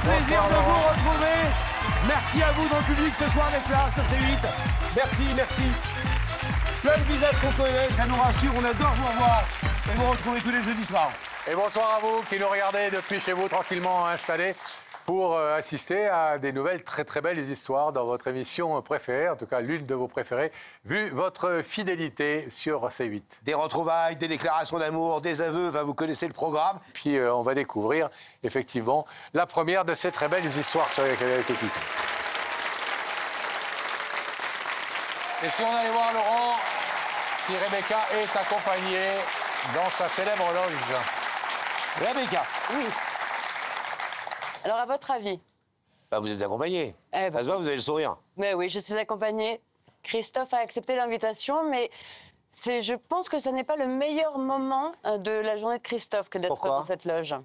plaisir de vous retrouver. Merci à vous dans le public ce soir d'être là sur C8. Merci, merci. Plein de visages qu'on connaît, ça nous rassure, on adore vous revoir et vous retrouver tous les jeudis soirs. Et bonsoir à vous qui nous regardez depuis chez vous tranquillement installés pour assister à des nouvelles très très belles histoires dans votre émission préférée, en tout cas l'une de vos préférées, vu votre fidélité sur C8. Des retrouvailles, des déclarations d'amour, des aveux, vous connaissez le programme. Puis on va découvrir effectivement la première de ces très belles histoires sur lesquelles équipe. Et si on allait voir Laurent, si Rebecca est accompagnée dans sa célèbre loge. Rebecca. Oui. Alors, à votre avis? Vous êtes accompagné. Eh ben, Ça se voit, vous avez le sourire. Mais oui, je suis accompagnée. Christophe a accepté l'invitation, mais je pense que ce n'est pas le meilleur moment de la journée de Christophe que d'être dans cette loge.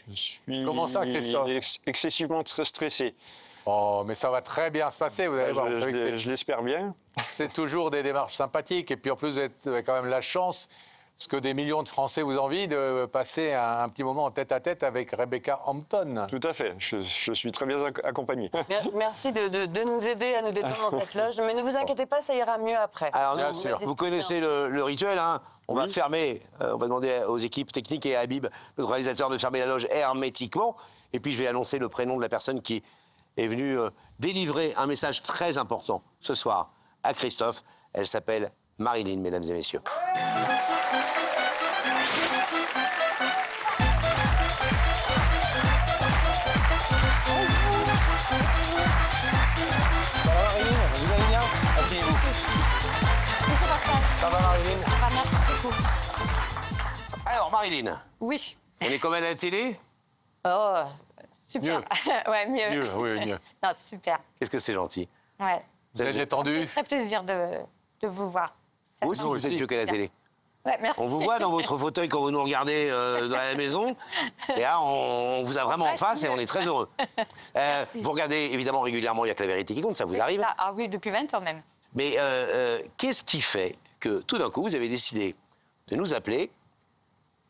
Je suis Comment ça, Christophe excessivement très stressé. Oh, mais ça va très bien se passer, vous allez voir. Vous savez que Je l'espère bien. c'est toujours des démarches sympathiques. Et puis en plus, vous avez quand même la chance, ce que des millions de Français vous envient, de passer un petit moment en tête-à-tête avec Rebecca Hampton. Tout à fait. Je suis très bien accompagné. Merci de nous aider à nous détendre dans cette loge. Mais ne vous inquiétez pas, ça ira mieux après. Alors, Bien sûr. vous connaissez le rituel, hein. On va fermer, on va demander aux équipes techniques et à Habib, le réalisateur, de fermer la loge hermétiquement. Et puis je vais annoncer le prénom de la personne qui est venue délivrer un message très important ce soir à Christophe. Elle s'appelle Marilyn, mesdames et messieurs. Ça va Marilyn? Vous allez bien? Asseyez-vous. Ça va Marilyn? Ça va, merci beaucoup. Alors Marilyn, Oui. on est comme à la télé? Oh, super. Mieux. Ouais, mieux. Mieux, oui, mieux. Non, super. Qu'est-ce que c'est gentil. Ouais. Très étendu. Très plaisir de vous voir. Vous aussi, vous êtes mieux qu'à la télé. Ouais, merci. On vous voit dans votre fauteuil quand vous nous regardez dans la maison. Et là, on vous a vraiment en face et on est très heureux. Vous regardez évidemment régulièrement Il y a que la vérité qui compte, ça vous arrive. Ah oui, depuis 20 ans même. Mais qu'est-ce qui fait que tout d'un coup, vous avez décidé de nous appeler,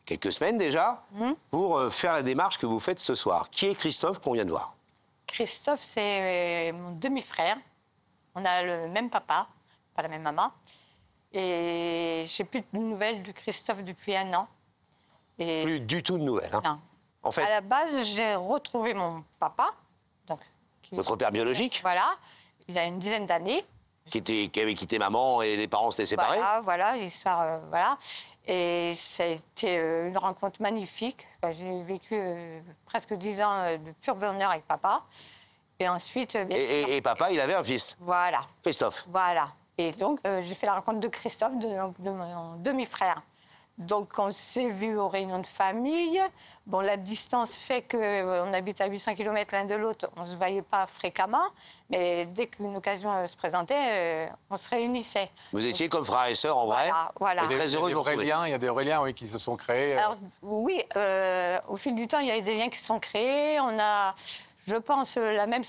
quelques semaines déjà, pour faire la démarche que vous faites ce soir? Qui est Christophe qu'on vient de voir? Christophe, c'est mon demi-frère. On a le même papa, pas la même maman. Et j'ai plus de nouvelles de Christophe depuis 1 an. Et Plus du tout de nouvelles. Hein. non. En fait, À la base, j'ai retrouvé mon papa. Donc, votre père biologique, Voilà. Il a une dizaine d'années. qui avait quitté maman et les parents s'étaient séparés. Voilà, l'histoire, voilà. Et ça a été une rencontre magnifique. Enfin, j'ai vécu presque 10 ans de pur bonheur avec papa. Et ensuite, bien sûr, Et papa, il avait un fils, voilà, Christophe. voilà. Et donc, j'ai fait la rencontre de Christophe, de mon demi-frère. Donc, on s'est vus aux réunions de famille. Bon, la distance fait qu'on habite à 800 km l'un de l'autre. On ne se voyait pas fréquemment. Mais dès qu'une occasion se présentait, on se réunissait. Vous étiez comme frères et sœurs en vrai. Voilà. Et très heureux de vous retrouver. Il y a des vrais liens, oui, qui se sont créés. Alors, oui, au fil du temps, il y a eu des liens qui se sont créés. On a, je pense, la même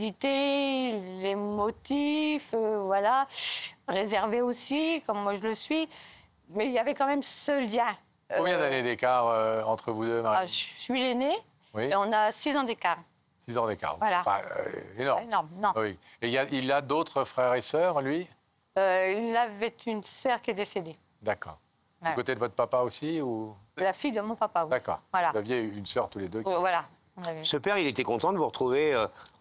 sensibilité, les motifs, voilà, réservés aussi, comme moi je le suis. Mais il y avait quand même ce lien. Combien d'années d'écart entre vous deux, Marie? Je suis l'aînée Oui. et on a 6 ans d'écart. 6 ans d'écart. Voilà. Pas, énorme. Énorme, non. Oui. Et il a d'autres frères et sœurs, lui? Il avait une sœur qui est décédée. D'accord. Ouais. Du côté de votre papa aussi ou... La fille de mon papa, oui. D'accord. Voilà. Vous aviez une sœur tous les deux. Voilà. On avait- Ce père, il était content de vous retrouver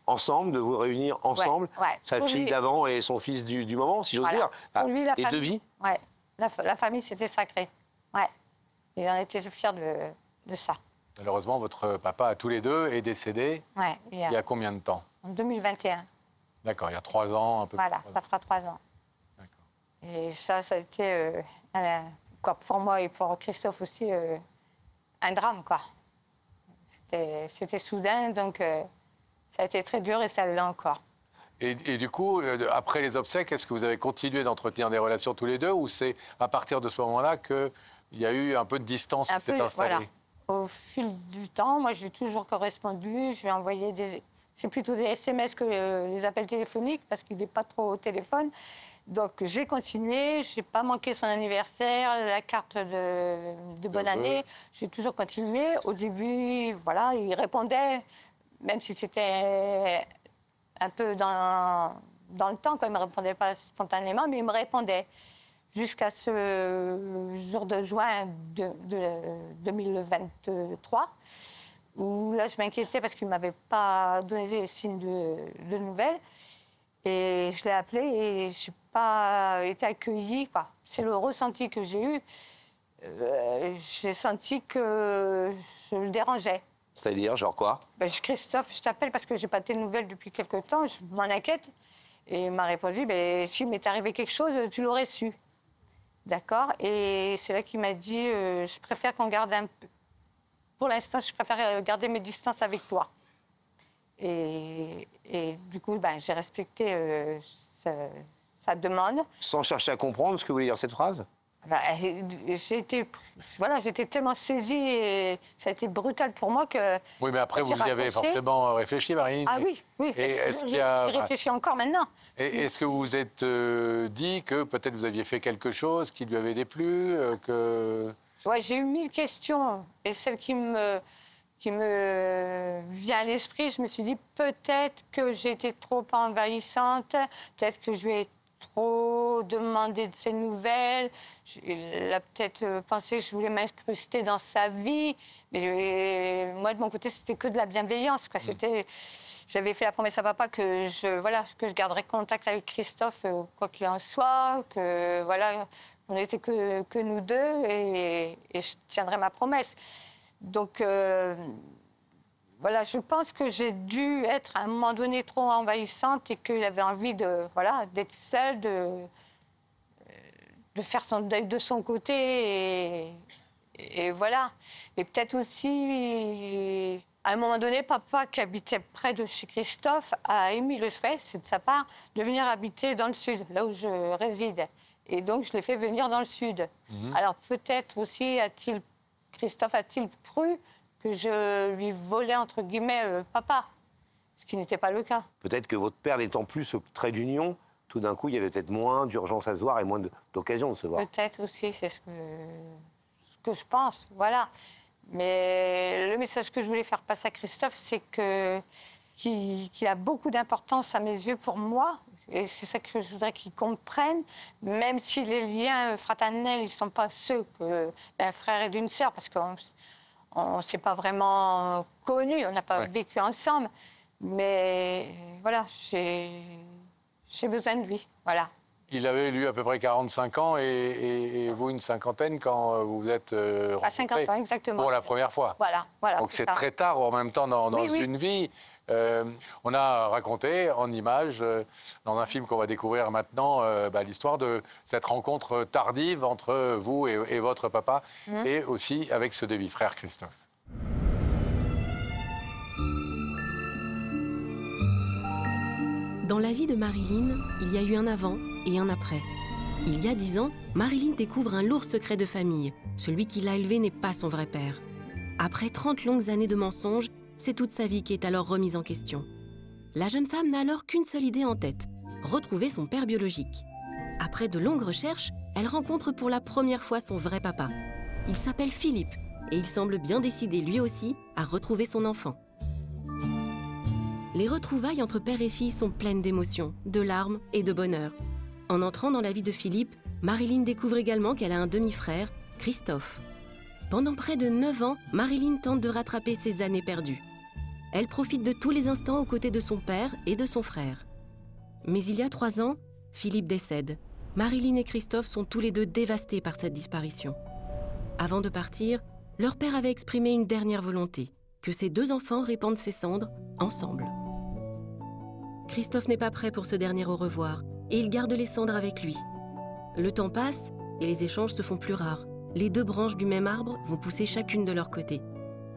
ensemble, de vous réunir ensemble. ouais. Sa Pour fille lui- d'avant et son fils du moment, si j'ose Voilà. dire. Pour lui, la les famille- deux vies. Ouais. La famille, c'était sacré. Ouais. Il en était fier de ça. Malheureusement, votre papa, tous les deux, est décédé Ouais. il y a combien de temps? En 2021. D'accord, il y a 3 ans, un peu Voilà, plus. ça fera 3 ans. D'accord. Et ça a été, quoi, pour moi et pour Christophe aussi, un drame, quoi. C'était soudain, donc ça a été très dur et ça l'est encore. Et du coup, après les obsèques, est-ce que vous avez continué d'entretenir des relations tous les deux ou c'est à partir de ce moment-là qu'il y a eu un peu de distance qui s'est installée? Voilà. Au fil du temps, moi, j'ai toujours correspondu. Je lui ai envoyé des... C'est plutôt des SMS que les appels téléphoniques parce qu'il n'est pas trop au téléphone. Donc, j'ai continué. Je n'ai pas manqué son anniversaire, la carte de bonne année. J'ai toujours continué. Au début, voilà, il répondait. même si c'était un peu dans le temps, quoi. Il ne me répondait pas spontanément, mais il me répondait. Jusqu'à ce jour de juin 2023, où là, je m'inquiétais parce qu'il ne m'avait pas donné des signes de nouvelles. Et je l'ai appelé et je n'ai pas été accueillie. C'est le ressenti que j'ai eu. J'ai senti que je le dérangeais. C'est-à-dire, genre quoi? Christophe, je t'appelle parce que je n'ai pas tes nouvelles depuis quelque temps, je m'en inquiète. Et il m'a répondu, s'il m'est arrivé quelque chose, tu l'aurais su. D'accord? Et c'est là qu'il m'a dit, je préfère qu'on garde un peu... Pour l'instant, je préfère garder mes distances avec toi. Et du coup, j'ai respecté sa demande. Sans chercher à comprendre ce que voulait dire cette phrase? J'étais tellement saisie et ça a été brutal pour moi que... Oui, mais après, vous y avez forcément réfléchi, Marilyn. Ah oui. Et j'ai réfléchi encore maintenant. Et est-ce que vous vous êtes dit que peut-être vous aviez fait quelque chose qui lui avait déplu que... Ouais, j'ai eu 1000 questions. Et celle qui me vient à l'esprit, je me suis dit peut-être que j'étais trop envahissante, peut-être que je lui ai trop demandé de ses nouvelles. Il a peut-être pensé que je voulais m'incruster dans sa vie. Mais moi, de mon côté, c'était que de la bienveillance, quoi. J'avais fait la promesse à papa que je garderais contact avec Christophe, quoi qu'il en soit, que on n'était que nous deux et je tiendrai ma promesse. Donc, je pense que j'ai dû être à un moment donné trop envahissante et qu'il avait envie d'être seul, de faire son deuil de son côté et voilà. Et peut-être aussi, à un moment donné, papa qui habitait près de chez Christophe a émis le souhait, c'est de sa part, de venir habiter dans le sud, là où je réside. Et donc, je l'ai fait venir dans le sud. Alors peut-être aussi Christophe a-t-il cru que je lui volais, entre guillemets, papa, ce qui n'était pas le cas. Peut-être que votre père n'étant plus au trait d'union, tout d'un coup, il y avait peut-être moins d'urgence à se voir et moins d'occasion de se voir. Peut-être aussi, c'est ce que je pense, voilà. Mais le message que je voulais faire passer à Christophe, c'est qu'il a beaucoup d'importance à mes yeux pour moi. Et c'est ça que je voudrais qu'il comprenne, même si les liens fraternels, ils ne sont pas ceux d'un frère et d'une sœur, parce qu'on ne s'est pas vraiment connus, on n'a pas vécu ensemble. Mais voilà, j'ai besoin de lui, voilà. Il avait, lui, à peu près 45 ans et vous, une cinquantaine quand vous vous êtes rencontrés. À 50 ans, exactement. Pour la première fois. Voilà. Donc c'est très tard en même temps dans une vie. On a raconté en images, dans un film qu'on va découvrir maintenant, l'histoire de cette rencontre tardive entre vous et votre papa, et aussi avec ce demi-frère Christophe. Dans la vie de Marilyn, il y a eu un avant et un après. Il y a 10 ans, Marilyn découvre un lourd secret de famille. Celui qui l'a élevée n'est pas son vrai père. Après 30 longues années de mensonges, c'est toute sa vie qui est alors remise en question. La jeune femme n'a alors qu'une seule idée en tête, retrouver son père biologique. Après de longues recherches, elle rencontre pour la première fois son vrai papa. Il s'appelle Philippe et il semble bien décidé lui aussi à retrouver son enfant. Les retrouvailles entre père et fille sont pleines d'émotions, de larmes et de bonheur. En entrant dans la vie de Philippe, Marilyn découvre également qu'elle a un demi-frère, Christophe. Pendant près de 9 ans, Marilyn tente de rattraper ses années perdues. Elle profite de tous les instants aux côtés de son père et de son frère. Mais il y a 3 ans, Philippe décède. Marilyn et Christophe sont tous les deux dévastés par cette disparition. Avant de partir, leur père avait exprimé une dernière volonté, que ses 2 enfants répandent ses cendres ensemble. Christophe n'est pas prêt pour ce dernier au revoir et il garde les cendres avec lui. Le temps passe et les échanges se font plus rares. Les 2 branches du même arbre vont pousser chacune de leur côté.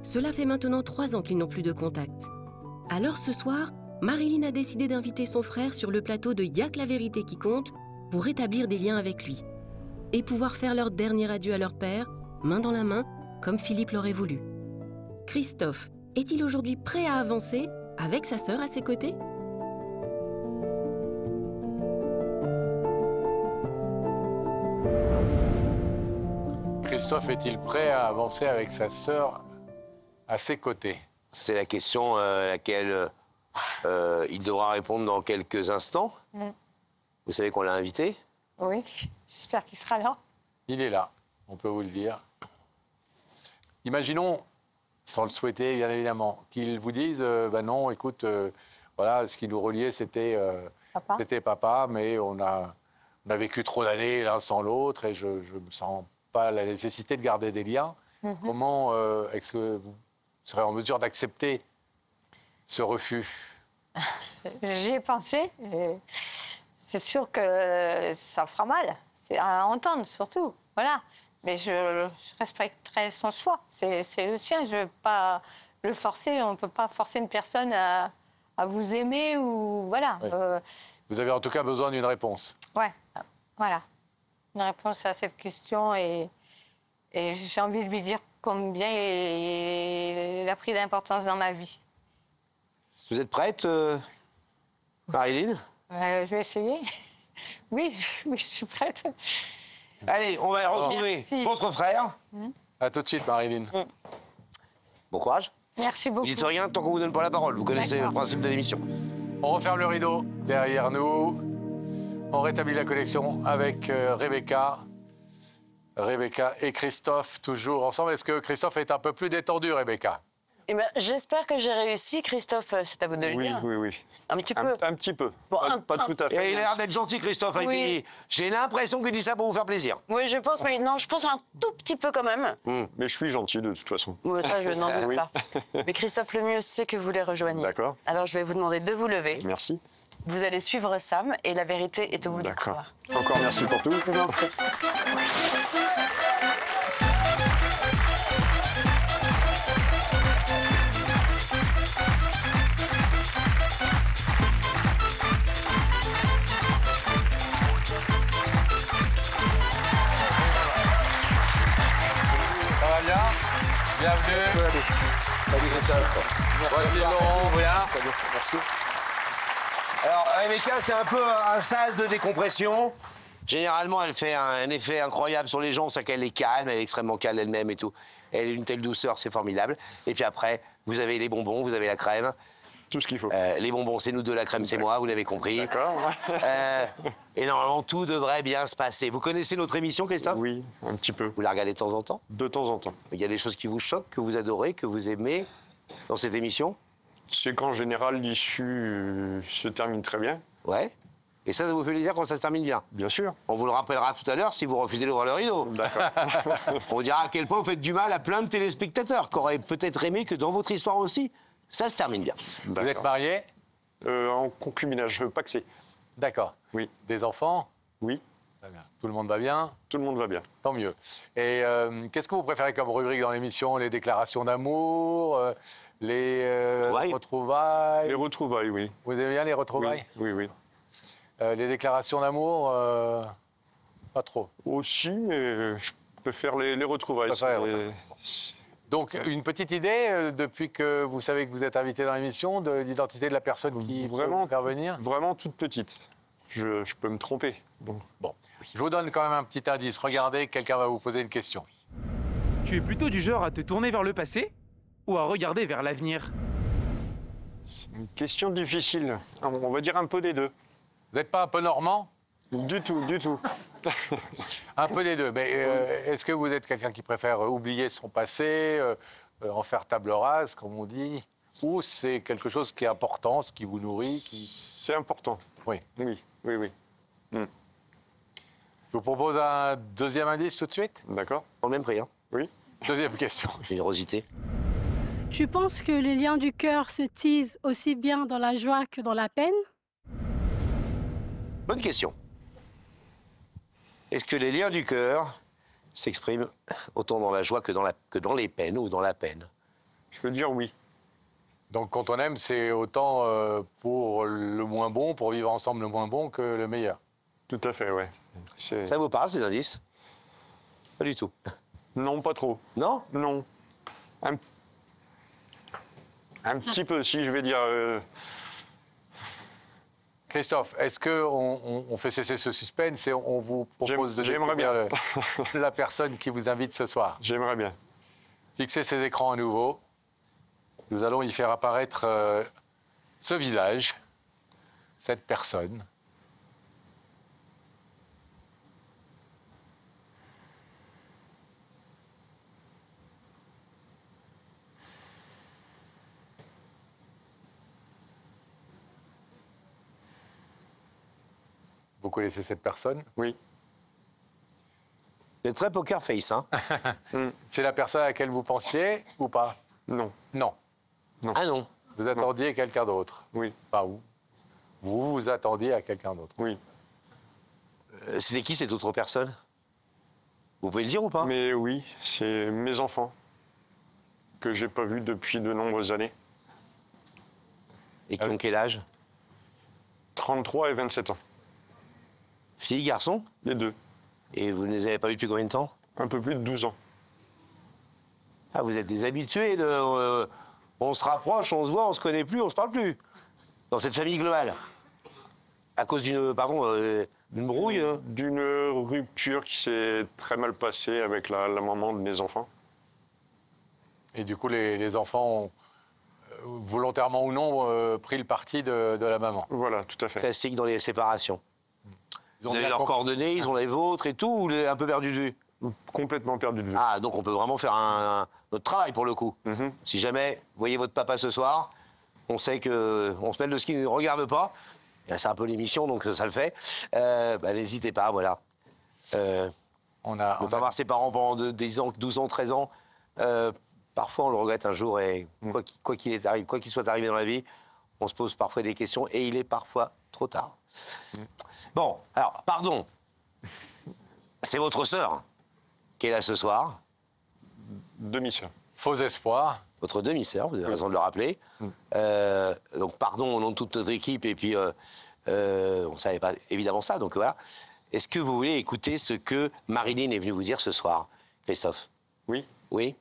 Cela fait maintenant 3 ans qu'ils n'ont plus de contact. Alors ce soir, Marilyn a décidé d'inviter son frère sur le plateau de Y'a que la vérité qui compte pour rétablir des liens avec lui et pouvoir faire leur dernier adieu à leur père, main dans la main, comme Philippe l'aurait voulu. Christophe est-il aujourd'hui prêt à avancer avec sa sœur à ses côtés ? Christophe est-il prêt à avancer avec sa sœur à ses côtés? C'est la question à laquelle il devra répondre dans quelques instants. Vous savez qu'on l'a invité. Oui, j'espère qu'il sera là. Il est là, on peut vous le dire. Imaginons, sans le souhaiter bien évidemment, qu'ils vous disent ben non, écoute, voilà, ce qui nous reliait c'était papa, mais on a vécu trop d'années l'un sans l'autre et je ne me sens pas la nécessité de garder des liens. Comment est-ce que vous serez en mesure d'accepter ce refus? J'y ai pensé. C'est sûr que ça fera mal. C'est à entendre surtout. Voilà. Mais je respecterai son choix. C'est le sien. Je ne veux pas le forcer. On ne peut pas forcer une personne à vous aimer ou voilà. Oui. Vous avez en tout cas besoin d'une réponse. Ouais. Voilà. Une réponse à cette question et j'ai envie de lui dire combien il a pris d'importance dans ma vie. Vous êtes prête, Marilyn? Je vais essayer. Oui, je suis prête. Allez, on va retrouver Merci. votre frère. À tout de suite, Marilyn. Bon courage. Merci Vous beaucoup. dites rien tant qu'on vous donne pas la parole. Vous connaissez le principe de l'émission. On referme le rideau derrière nous. On rétablit la connexion avec Rebecca. Rebecca et Christophe, toujours ensemble. Est-ce que Christophe est un peu plus détendu, Rebecca? Eh ben, j'espère que j'ai réussi. Christophe, c'est à vous de le Oui, dire. oui, oui. Un petit peu. Un petit peu. Bon, Pas tout à Et fait. il a l'air d'être gentil, Christophe. Hein, il Oui. dit, j'ai l'impression qu'il dit ça pour vous faire plaisir. Oui, je pense, mais non, je pense un tout petit peu quand même. Mais je suis gentil de toute façon. Ouais, ça, je n'en doute Oui. pas. Mais Christophe, le mieux, c'est que vous les rejoigniez. D'accord. Alors, je vais vous demander de vous lever. Merci. Vous allez suivre Sam et la vérité est au bout du D'accord. couloir. Encore merci pour tout. Je vous en prie. Ça va bien? Bienvenue. Salut Christophe. Voici Laurent, voilà. Merci. Alors, Rebecca, c'est un peu un sas de décompression. Généralement, elle fait un effet incroyable sur les gens, c'est qu'elle est calme, elle est extrêmement calme elle-même et tout. Elle a une telle douceur, c'est formidable. Et puis après, vous avez les bonbons, vous avez la crème. Tout ce qu'il faut. Les bonbons, c'est nous deux, la crème, c'est moi, vous l'avez compris. D'accord. Et normalement, tout devrait bien se passer. Vous connaissez notre émission, Christophe? Oui, un petit peu. Vous la regardez de temps en temps? De temps en temps. Il y a des choses qui vous choquent, que vous adorez, que vous aimez dans cette émission? C'est qu'en général, l'issue se termine très bien. Ouais. Et ça vous fait plaisir quand ça se termine bien? Bien sûr. On vous le rappellera tout à l'heure si vous refusez d'ouvrir le rideau. D'accord. On vous dira à quel point vous faites du mal à plein de téléspectateurs qui auraient peut-être aimé que dans votre histoire aussi, ça se termine bien. Vous êtes D'accord. marié? En concubinage, je veux pas que c'est. D'accord. Oui. Des enfants? Oui, Très bien. Tout le monde va bien? tout le monde va bien. Tant mieux. Et qu'est-ce que vous préférez comme rubrique dans l'émission? Les déclarations d'amour, les Retrouvailles. retrouvailles? Les retrouvailles, oui. Vous aimez bien les retrouvailles? Oui, oui. Les déclarations d'amour, pas trop. Aussi, mais je préfère les retrouvailles. Vous préférez les C'est- Donc, une petite idée, depuis que vous savez que vous êtes invité dans l'émission, de l'identité de la personne qui peut Vraiment. vous faire venir? Vraiment toute petite. Je peux me tromper. Donc, Bon, je vous donne quand même un petit indice. Regardez, quelqu'un va vous poser une question. Tu es plutôt du genre à te tourner vers le passé ou à regarder vers l'avenir? une question difficile. On va dire un peu des deux. Vous n'êtes pas un peu normand? Du tout, du tout. Un peu des deux. Mais est-ce que vous êtes quelqu'un qui préfère oublier son passé, en faire table rase, comme on dit? Ou c'est quelque chose qui est important, ce qui vous nourrit C'est important. Oui. Oui, oui, oui. Je vous propose un deuxième indice tout de suite. D'accord. Pour le même prix, hein. Oui. Deuxième question. Générosité. Tu penses que les liens du cœur se tisent aussi bien dans la joie que dans la peine? Bonne question. Est-ce que les liens du cœur s'expriment autant dans la joie que dans les peines ou dans la peine? Je veux dire oui. Donc quand on aime, c'est autant pour le moins bon, pour vivre ensemble le moins bon, que le meilleur. Tout à fait, ouais. Ça vous parle, ces indices? Pas du tout. Non, pas trop. Non? Non. Un petit peu, si, je vais dire. Christophe, est-ce qu'on fait cesser ce suspense et on vous propose de J'aimerais découvrir la personne qui vous invite ce soir? J'aimerais bien. Fixez ces écrans à nouveau. Nous allons y faire apparaître ce village, cette personne. Vous connaissez cette personne? Oui. C'est très poker face, hein. C'est la personne à laquelle vous pensiez ou pas? Non. Non. Ah non. Vous attendiez quelqu'un d'autre? Oui. Pas où? Vous vous attendiez à quelqu'un d'autre? Oui. C'était qui cette autre personne? Vous pouvez le dire ou pas? Mais oui, c'est mes enfants que j'ai pas vus depuis de nombreuses années. Et qui ont quel âge? 33 et 27 ans. Fille, garçon? Les deux. Et vous ne les avez pas vus depuis combien de temps? Un peu plus de 12 ans. Ah, vous êtes des habitués de... on se rapproche, on se voit, on se connaît plus, on se parle plus. Dans cette famille globale. À cause d'une... Pardon, d'une brouille, hein. D'une rupture qui s'est très mal passée avec la maman de mes enfants. Et du coup, les enfants ont, volontairement ou non, pris le parti de la maman. Voilà, tout à fait. Classique dans les séparations. Ils ont Vous avez bien leurs compris. coordonnées, ils ont les vôtres et tout, ou vous l'avez un peu perdu de vue? Complètement perdu de vue. Ah, donc on peut vraiment faire notre travail pour le coup. Si jamais vous voyez votre papa ce soir, on sait qu'on se mêle de ce qui ne nous regarde pas. C'est un peu l'émission, donc ça le fait. N'hésitez pas, voilà. On a, Ne pas voir ses parents pendant 10 ans, 12 ans, 13 ans. Parfois, on le regrette un jour et quoi qu'il soit arrivé dans la vie, on se pose parfois des questions et il est parfois trop tard. Bon, alors, pardon. C'est votre sœur qui est là ce soir. Demi-sœur. Faux espoir. Votre demi-sœur, vous avez raison de le rappeler. Donc, pardon au nom de toute notre équipe et puis on ne savait pas évidemment ça, donc voilà. Est-ce que vous voulez écouter ce que Marilyn est venue vous dire ce soir, Christophe? Oui. Oui.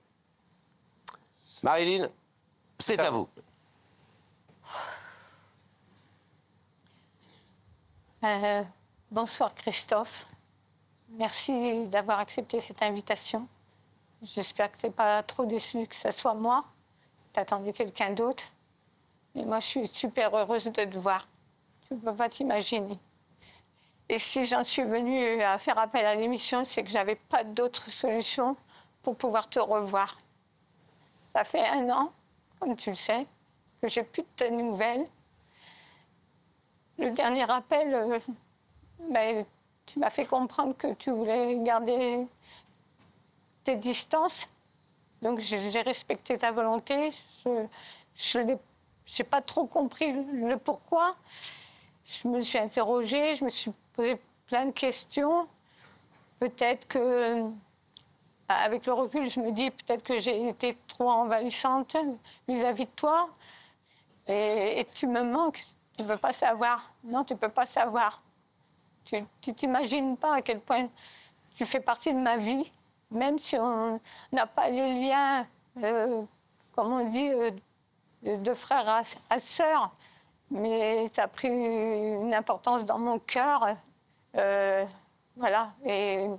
Marilyn, c'est à vous. Bonsoir Christophe. Merci d'avoir accepté cette invitation. J'espère que tu n'es pas trop déçu que ce soit moi. Tu attendais quelqu'un d'autre. Mais moi, je suis super heureuse de te voir. Tu ne peux pas t'imaginer. Et si j'en suis venue à faire appel à l'émission, c'est que je n'avais pas d'autre solution pour pouvoir te revoir. Ça fait 1 an, comme tu le sais, que j'ai plus de tes nouvelles. Le dernier appel, tu m'as fait comprendre que tu voulais garder tes distances. Donc j'ai respecté ta volonté. Je n'ai pas trop compris le pourquoi. Je me suis interrogée, je me suis posé plein de questions. Peut-être que, avec le recul, je me dis peut-être que j'ai été trop envahissante vis-à-vis de toi. Et tu me manques. Tu ne peux pas savoir. Non, tu ne peux pas savoir. Tu t'imagines pas à quel point tu fais partie de ma vie, même si on n'a pas les liens, comme on dit, de frère à sœur. Mais ça a pris une importance dans mon cœur. Voilà. Et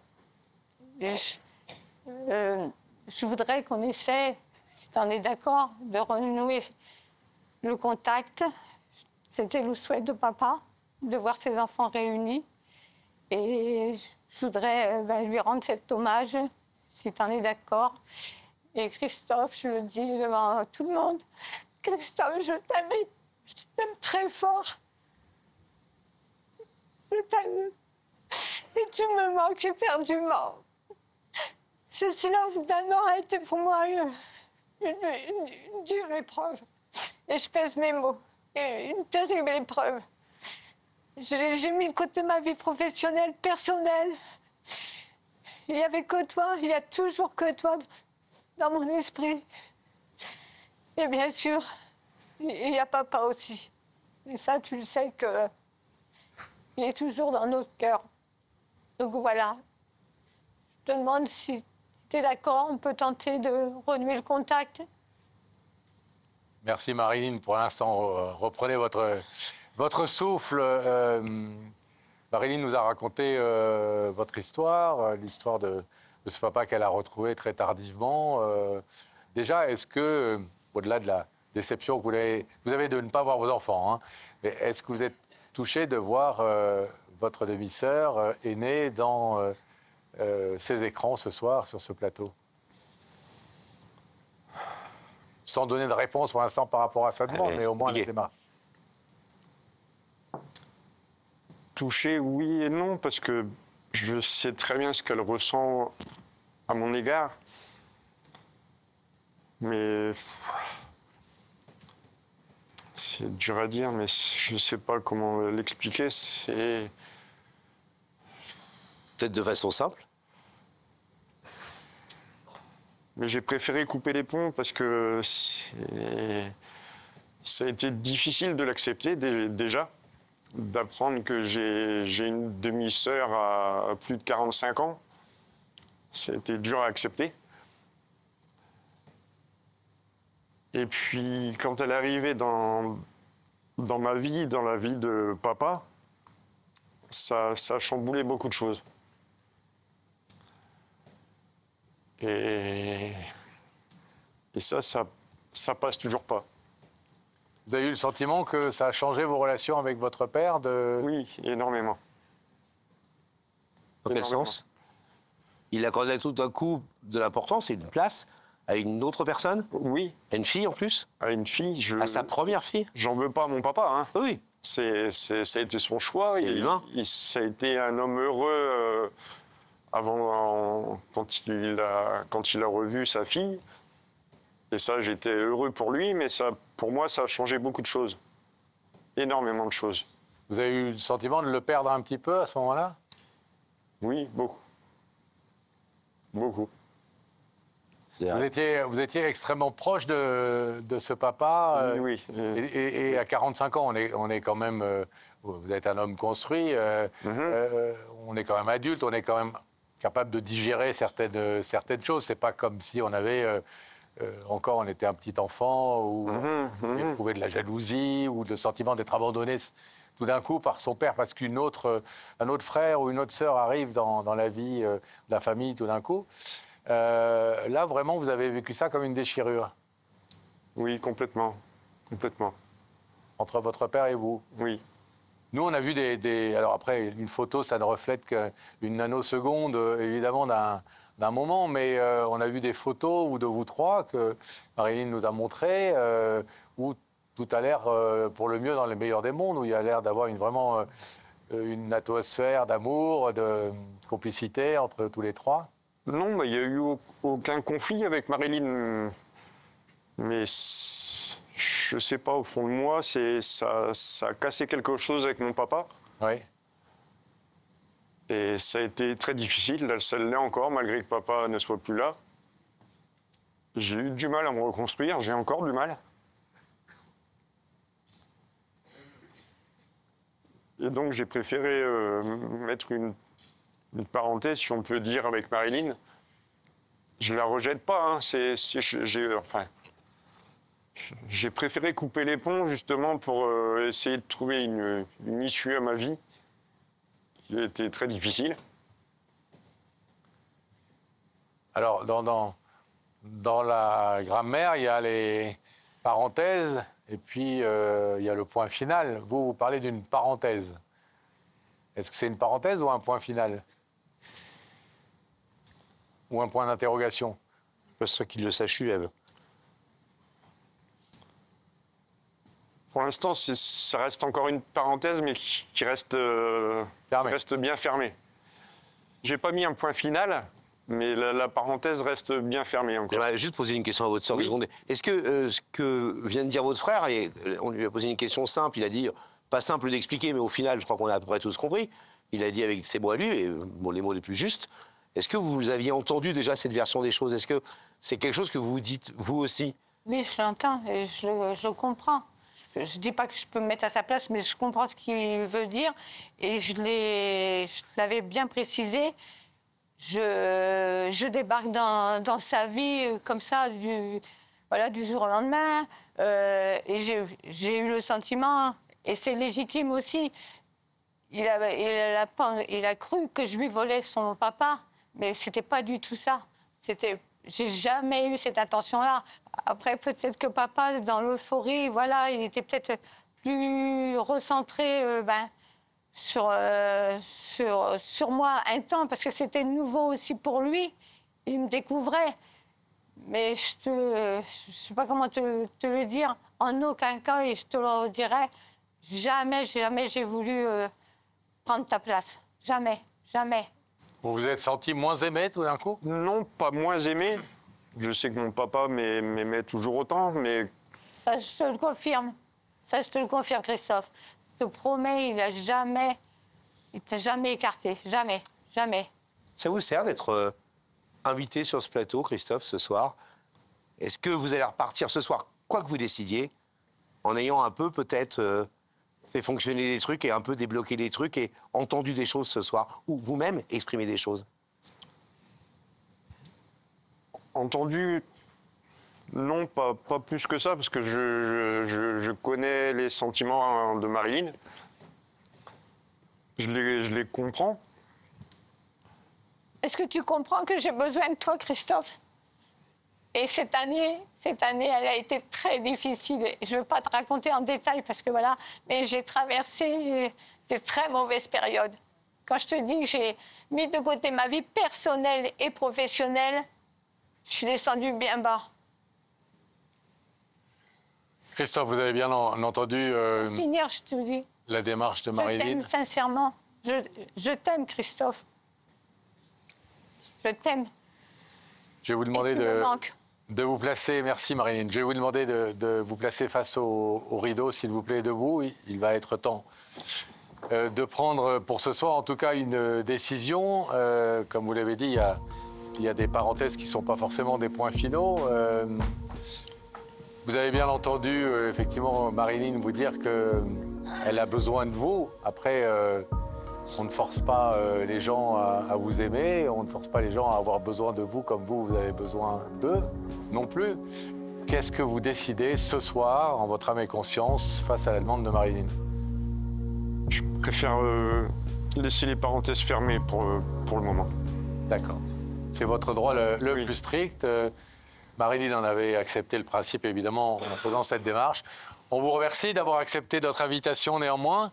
je voudrais qu'on essaie, si tu en es d'accord, de renouer le contact. C'était le souhait de papa, de voir ses enfants réunis. Et je voudrais lui rendre cet hommage, si tu en es d'accord. Et Christophe, je le dis devant tout le monde, Christophe, je t'aime très fort. Je t'aime. Et tu me manques éperdument. Ce silence d'1 an a été pour moi une dure épreuve. Et je pèse mes mots. Une terrible épreuve. J'ai mis de côté ma vie professionnelle, personnelle. Il n'y avait que toi, il n'y a toujours que toi dans mon esprit. Et bien sûr, il y a papa aussi. Et ça, tu le sais que il est toujours dans notre cœur. Donc voilà. Je te demande si tu es d'accord, on peut tenter de renouer le contact. Merci Marilyn. Pour l'instant, reprenez votre souffle. Marilyn nous a raconté votre histoire, l'histoire de ce papa qu'elle a retrouvé très tardivement. Déjà, est-ce que, au-delà de déception que vous avez de ne pas voir vos enfants. Hein. Est-ce que vous êtes touché de voir votre demi-sœur aînée dans ces écrans ce soir, sur ce plateau? Sans donner de réponse pour l'instant par rapport à sa demande, mais au moins la démarche. Touché, oui et non, parce que je sais très bien ce qu'elle ressent à mon égard. Mais c'est dur à dire, mais je ne sais pas comment l'expliquer. C'est peut-être de façon simple. Mais j'ai préféré couper les ponts parce que ça a été difficile de l'accepter déjà, d'apprendre que j'ai une demi-sœur à plus de 45 ans. Ça a été dur à accepter. Et puis, quand elle est arrivée dans ma vie, dans la vie de papa, ça a chamboulé beaucoup de choses. Et ça passe toujours pas. Vous avez eu le sentiment que ça a changé vos relations avec votre père Oui, énormément. Dans quel sens? Il accordait tout d'un coup de l'importance et une place à une autre personne? Oui. À une fille en plus? À une fille. À sa première fille? J'en veux pas à mon papa. Hein. Oui. Ça a été son choix. Ça a été un homme heureux quand il a revu sa fille. Et ça, j'étais heureux pour lui, mais pour moi, ça a changé beaucoup de choses. Énormément de choses. Vous avez eu le sentiment de le perdre un petit peu à ce moment-là? Oui, beaucoup. Beaucoup. Vous étiez extrêmement proche de ce papa. Oui. Et à 45 ans, on est quand même... vous êtes un homme construit. On est quand même adulte, on est quand même capable de digérer certaines choses. C'est pas comme si on avait... encore, on était un petit enfant ou on éprouvait de la jalousie ou le sentiment d'être abandonné tout d'un coup par son père parce un autre frère ou une autre sœur arrive dans la vie de la famille tout d'un coup. Là, vraiment, vous avez vécu ça comme une déchirure? Oui, complètement. Complètement. Entre votre père et vous? Oui. Nous, on a vu alors après, une photo, ça ne reflète qu'une nanoseconde, évidemment, d'un moment, mais on a vu des photos ou de vous trois que Marilyn nous a montrées, où tout a l'air pour le mieux dans le meilleur des mondes, où il y a l'air d'avoir vraiment une atmosphère d'amour, de complicité entre tous les trois. Non, mais il n'y a eu aucun conflit avec Marilyn. Mais je ne sais pas, au fond de moi, ça a cassé quelque chose avec mon papa. Oui. Et ça a été très difficile, ça l'est encore, malgré que papa ne soit plus là. J'ai eu du mal à me reconstruire, j'ai encore du mal. Et donc j'ai préféré mettre une parenthèse, si on peut dire, avec Marilyn. Je la rejette pas, hein. J'ai préféré couper les ponts, justement, pour essayer de trouver une issue à ma vie. Qui a été très difficile. Alors, dans la grammaire, il y a les parenthèses et puis il y a le point final. Vous parlez d'une parenthèse. Est-ce que c'est une parenthèse ou un point final? Ou un point d'interrogation? Pas sûr qu'il le sache lui-même. Pour l'instant, ça reste encore une parenthèse, mais qui reste bien fermée. J'ai pas mis un point final, mais la parenthèse reste bien fermée encore. J'aimerais juste poser une question à votre sœur, Oui. deux secondes. Est-ce que ce que vient de dire votre frère, et on lui a posé une question simple, il a dit, pas simple d'expliquer, mais au final, je crois qu'on a à peu près tous compris, il a dit avec ses mots à lui, et les mots les plus justes, est-ce que vous aviez entendu déjà cette version des choses? Est-ce que c'est quelque chose que vous dites, vous aussi? Oui, je l'entends et je le comprends. Je ne dis pas que je peux me mettre à sa place, mais je comprends ce qu'il veut dire. Et je l'avais bien précisé. Je débarque dans sa vie comme ça, du jour au lendemain. Et j'ai eu le sentiment, et c'est légitime aussi, il a cru que je lui volais son papa. Mais ce n'était pas du tout ça. C'était j'ai jamais eu cette attention-là. Après, peut-être que papa, dans l'euphorie, voilà, il était peut-être plus recentré sur moi un temps, parce que c'était nouveau aussi pour lui. Il me découvrait. Mais je sais pas comment te le dire. En aucun cas, et je te le dirai, jamais j'ai voulu prendre ta place. Jamais, jamais. Vous vous êtes senti moins aimé tout d'un coup? Non, pas moins aimé. Je sais que mon papa m'aimait toujours autant, mais... Ça, je te le confirme. Ça, je te le confirme, Christophe. Je te promets, il t'a jamais écarté. Jamais, jamais. Ça vous sert d'être invité sur ce plateau, Christophe, ce soir? Est-ce que vous allez repartir ce soir, quoi que vous décidiez, en ayant un peu peut-être fait fonctionner des trucs et un peu débloqué des trucs et entendu des choses ce soir, ou vous-même exprimer des choses? Entendu, non, pas plus que ça, parce que je connais les sentiments de Marilyn. Je les comprends. Est-ce que tu comprends que j'ai besoin de toi, Christophe? Et cette année, elle a été très difficile. Je ne veux pas te raconter en détail parce que voilà, mais j'ai traversé de très mauvaises périodes. Quand je te dis que j'ai mis de côté ma vie personnelle et professionnelle, je suis descendue bien bas. Christophe, vous avez bien entendu Pour finir, je te dis. La démarche de Je Marilyn. t'aime sincèrement. Je t'aime, Christophe. Je t'aime. Je vais vous demander de vous placer, merci Marilyn, je vais vous demander de vous placer face au rideau, s'il vous plaît, debout. Il va être temps de prendre pour ce soir, en tout cas, une décision. Comme vous l'avez dit, il y a des parenthèses qui ne sont pas forcément des points finaux. Vous avez bien entendu, effectivement, Marilyn vous dire qu'elle a besoin de vous. Après, on ne force pas les gens à vous aimer, on ne force pas les gens à avoir besoin de vous comme vous avez besoin d'eux non plus. Qu'est-ce que vous décidez ce soir, en votre âme et conscience, face à la demande de Marilyn? Je préfère laisser les parenthèses fermées pour le moment. D'accord. C'est votre droit le plus strict. Marilyn en avait accepté le principe, évidemment, en faisant cette démarche. On vous remercie d'avoir accepté notre invitation, néanmoins.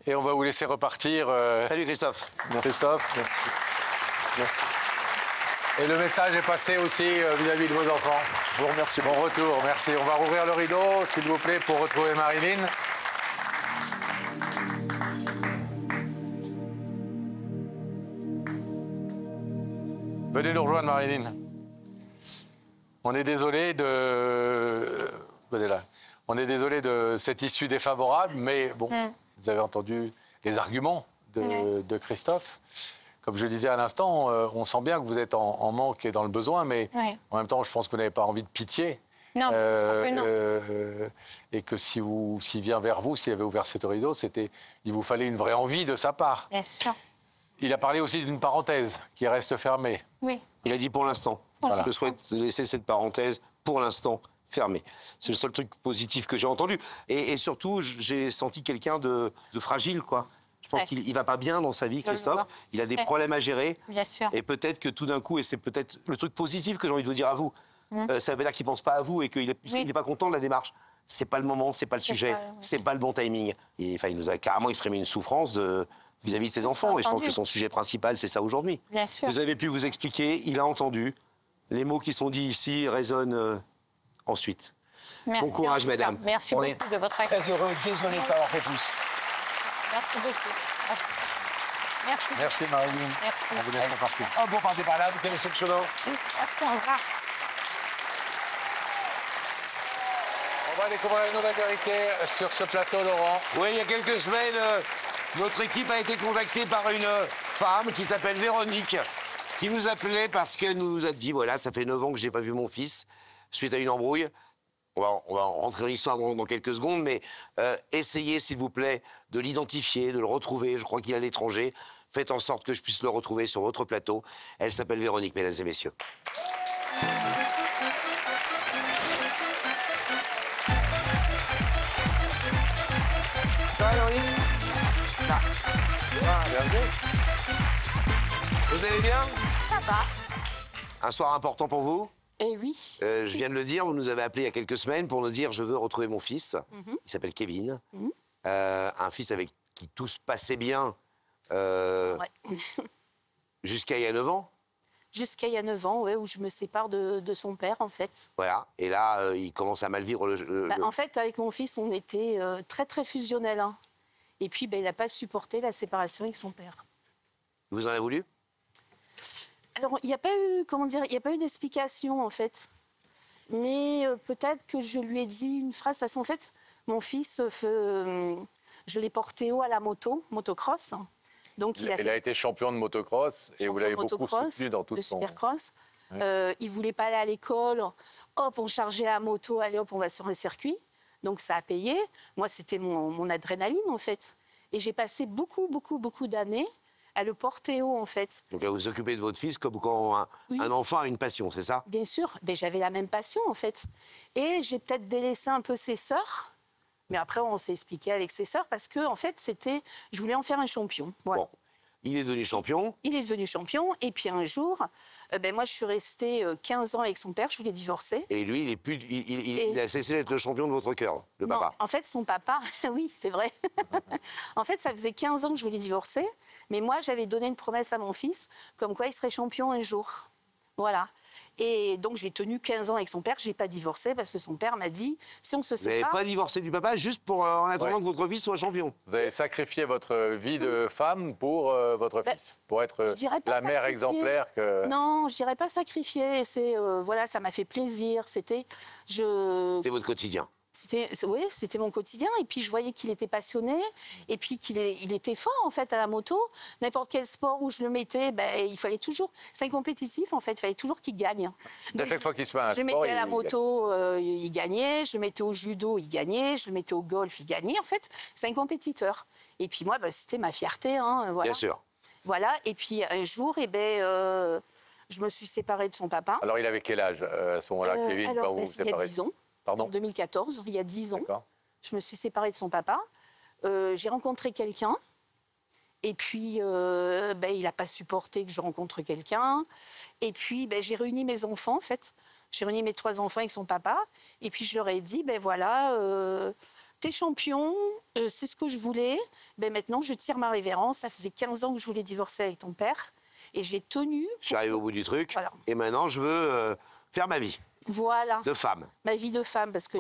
Et on va vous laisser repartir. Salut Christophe. Christophe. Merci. Merci. Et le message est passé aussi vis-à-vis de vos enfants. Je vous remercie. Bon retour, merci. On va rouvrir le rideau, s'il vous plaît, pour retrouver Marilyn. Venez nous rejoindre, Marilyn. On est désolé de... Venez là. On est désolé de cette issue défavorable, mais bon... Vous avez entendu les arguments de Christophe. Comme je le disais à l'instant, on sent bien que vous êtes en manque et dans le besoin, mais en même temps, je pense que vous n'avez pas envie de pitié. Non, non. Et que s'il vient vers vous, s'il avait ouvert cette rideau, il vous fallait une vraie envie de sa part. Bien sûr. Il a parlé aussi d'une parenthèse qui reste fermée. Oui. Il a dit pour l'instant. Voilà. Je souhaite laisser cette parenthèse pour l'instant fermée. C'est le seul truc positif que j'ai entendu. Et surtout, j'ai senti quelqu'un de fragile, quoi. Je pense qu'il ne va pas bien dans sa vie, Christophe. Il a des problèmes à gérer. Bien sûr. Et peut-être que tout d'un coup, et c'est peut-être le truc positif que j'ai envie de vous dire à vous, ça veut dire qu'il ne pense pas à vous et qu'il n'est pas content de la démarche. C'est pas le moment, c'est pas le sujet, c'est pas le bon timing. Et, il nous a carrément exprimé une souffrance vis-à-vis de ses enfants. Et je pense que son sujet principal, c'est ça aujourd'hui. Bien sûr. Vous avez pu vous expliquer, il a entendu. Les mots qui sont dits ici résonnent ensuite. Merci, bon courage, madame. Merci beaucoup de votre action. Très heureux, désolé de ne pas avoir fait plus. Merci beaucoup. Merci. Merci, Marilyn. Merci. On vous laisse repartir. Oh, bon, partez par là, vous connaissez le chemin. Merci, au revoir. On va découvrir une nouvelle vérité sur ce plateau, Laurent. Oui, il y a quelques semaines, notre équipe a été contactée par une femme qui s'appelle Véronique, qui nous appelait parce qu'elle nous a dit, voilà, ça fait 9 ans que je n'ai pas vu mon fils, suite à une embrouille. On va rentrer dans l'histoire dans quelques secondes, mais essayez, s'il vous plaît, de l'identifier, de le retrouver. Je crois qu'il est à l'étranger. Faites en sorte que je puisse le retrouver sur votre plateau. Elle s'appelle Véronique, mesdames et messieurs. Ça va, Véronique? Bienvenue. Vous allez bien? Ça va. Un soir important pour vous? Eh oui. Je viens de le dire, vous nous avez appelé il y a quelques semaines pour nous dire « Je veux retrouver mon fils ». Il s'appelle Kevin. Un fils avec qui tout se passait bien jusqu'à il y a 9 ans. Jusqu'à il y a 9 ans, ouais, où je me sépare de son père, en fait. Voilà. Et là, il commence à mal vivre En fait, avec mon fils, on était très, très fusionnels. Hein. Et puis, il n'a pas supporté la séparation avec son père. Vous en avez voulu? Alors, il n'y a pas eu, comment dire, il n'y a pas eu d'explication, en fait. Mais peut-être que je lui ai dit une phrase, parce qu'en fait, mon fils, je l'ai porté haut à la motocross. Donc, il a été champion de motocross et vous l'avez beaucoup soutenu dans toute son... supercross. Ouais. Il ne voulait pas aller à l'école. Hop, on chargeait la moto, allez hop, on va sur le circuit. Donc, ça a payé. Moi, c'était mon adrénaline, en fait. Et j'ai passé beaucoup d'années à le porter haut, en fait. Donc, à vous occuper de votre fils comme quand un enfant a une passion, c'est ça? Bien sûr. Mais j'avais la même passion, en fait. Et j'ai peut-être délaissé un peu ses sœurs. Mais après, on s'est expliqué avec ses sœurs parce que, en fait, je voulais en faire un champion. Voilà. Bon, il est devenu champion. Il est devenu champion. Et puis un jour, moi, je suis restée 15 ans avec son père. Je voulais divorcer. Et lui, il a cessé d'être le champion de votre cœur, le papa. En fait, son papa, oui, c'est vrai. En fait, ça faisait 15 ans que je voulais divorcer. Mais moi, j'avais donné une promesse à mon fils, comme quoi il serait champion un jour. Voilà. Et donc, j'ai tenu 15 ans avec son père. Je n'ai pas divorcé parce que son père m'a dit, si on se sépare... Vous n'avez pas divorcé du papa juste pour, en attendant que votre fils soit champion? Vous avez sacrifié votre vie de femme pour votre fils, pour être la mère exemplaire que... Non, je dirais pas sacrifier. Voilà, ça m'a fait plaisir. C'était votre quotidien? Oui, c'était mon quotidien. Et puis, je voyais qu'il était passionné. Et puis, il était fort, en fait, à la moto. N'importe quel sport où je le mettais, il fallait toujours... C'est un compétitif, en fait. Il fallait toujours qu'il gagne. Donc, à chaque fois qu'il se fait un sport, je le mettais à la moto, il gagnait. Je le mettais au judo, il gagnait. Je le mettais au golf, il gagnait. En fait, c'est un compétiteur. Et puis, moi, c'était ma fierté. Hein, voilà. Bien sûr. Voilà. Et puis, un jour, je me suis séparée de son papa. Alors, il avait quel âge à ce moment-là, Kevin, quand vous vous séparez? Il y a 10 ans. En 2014, il y a 10 ans, je me suis séparée de son papa. J'ai rencontré quelqu'un. Et puis, il n'a pas supporté que je rencontre quelqu'un. Et puis, j'ai réuni mes enfants, en fait. J'ai réuni mes 3 enfants avec son papa. Et puis, je leur ai dit, voilà, t'es champion, c'est ce que je voulais. Maintenant, je tire ma révérence. Ça faisait 15 ans que je voulais divorcer avec ton père. Et j'ai tenu... Je suis arrivé au bout du truc. Voilà. Et maintenant, je veux faire ma vie. Voilà. De femme. Ma vie de femme, parce que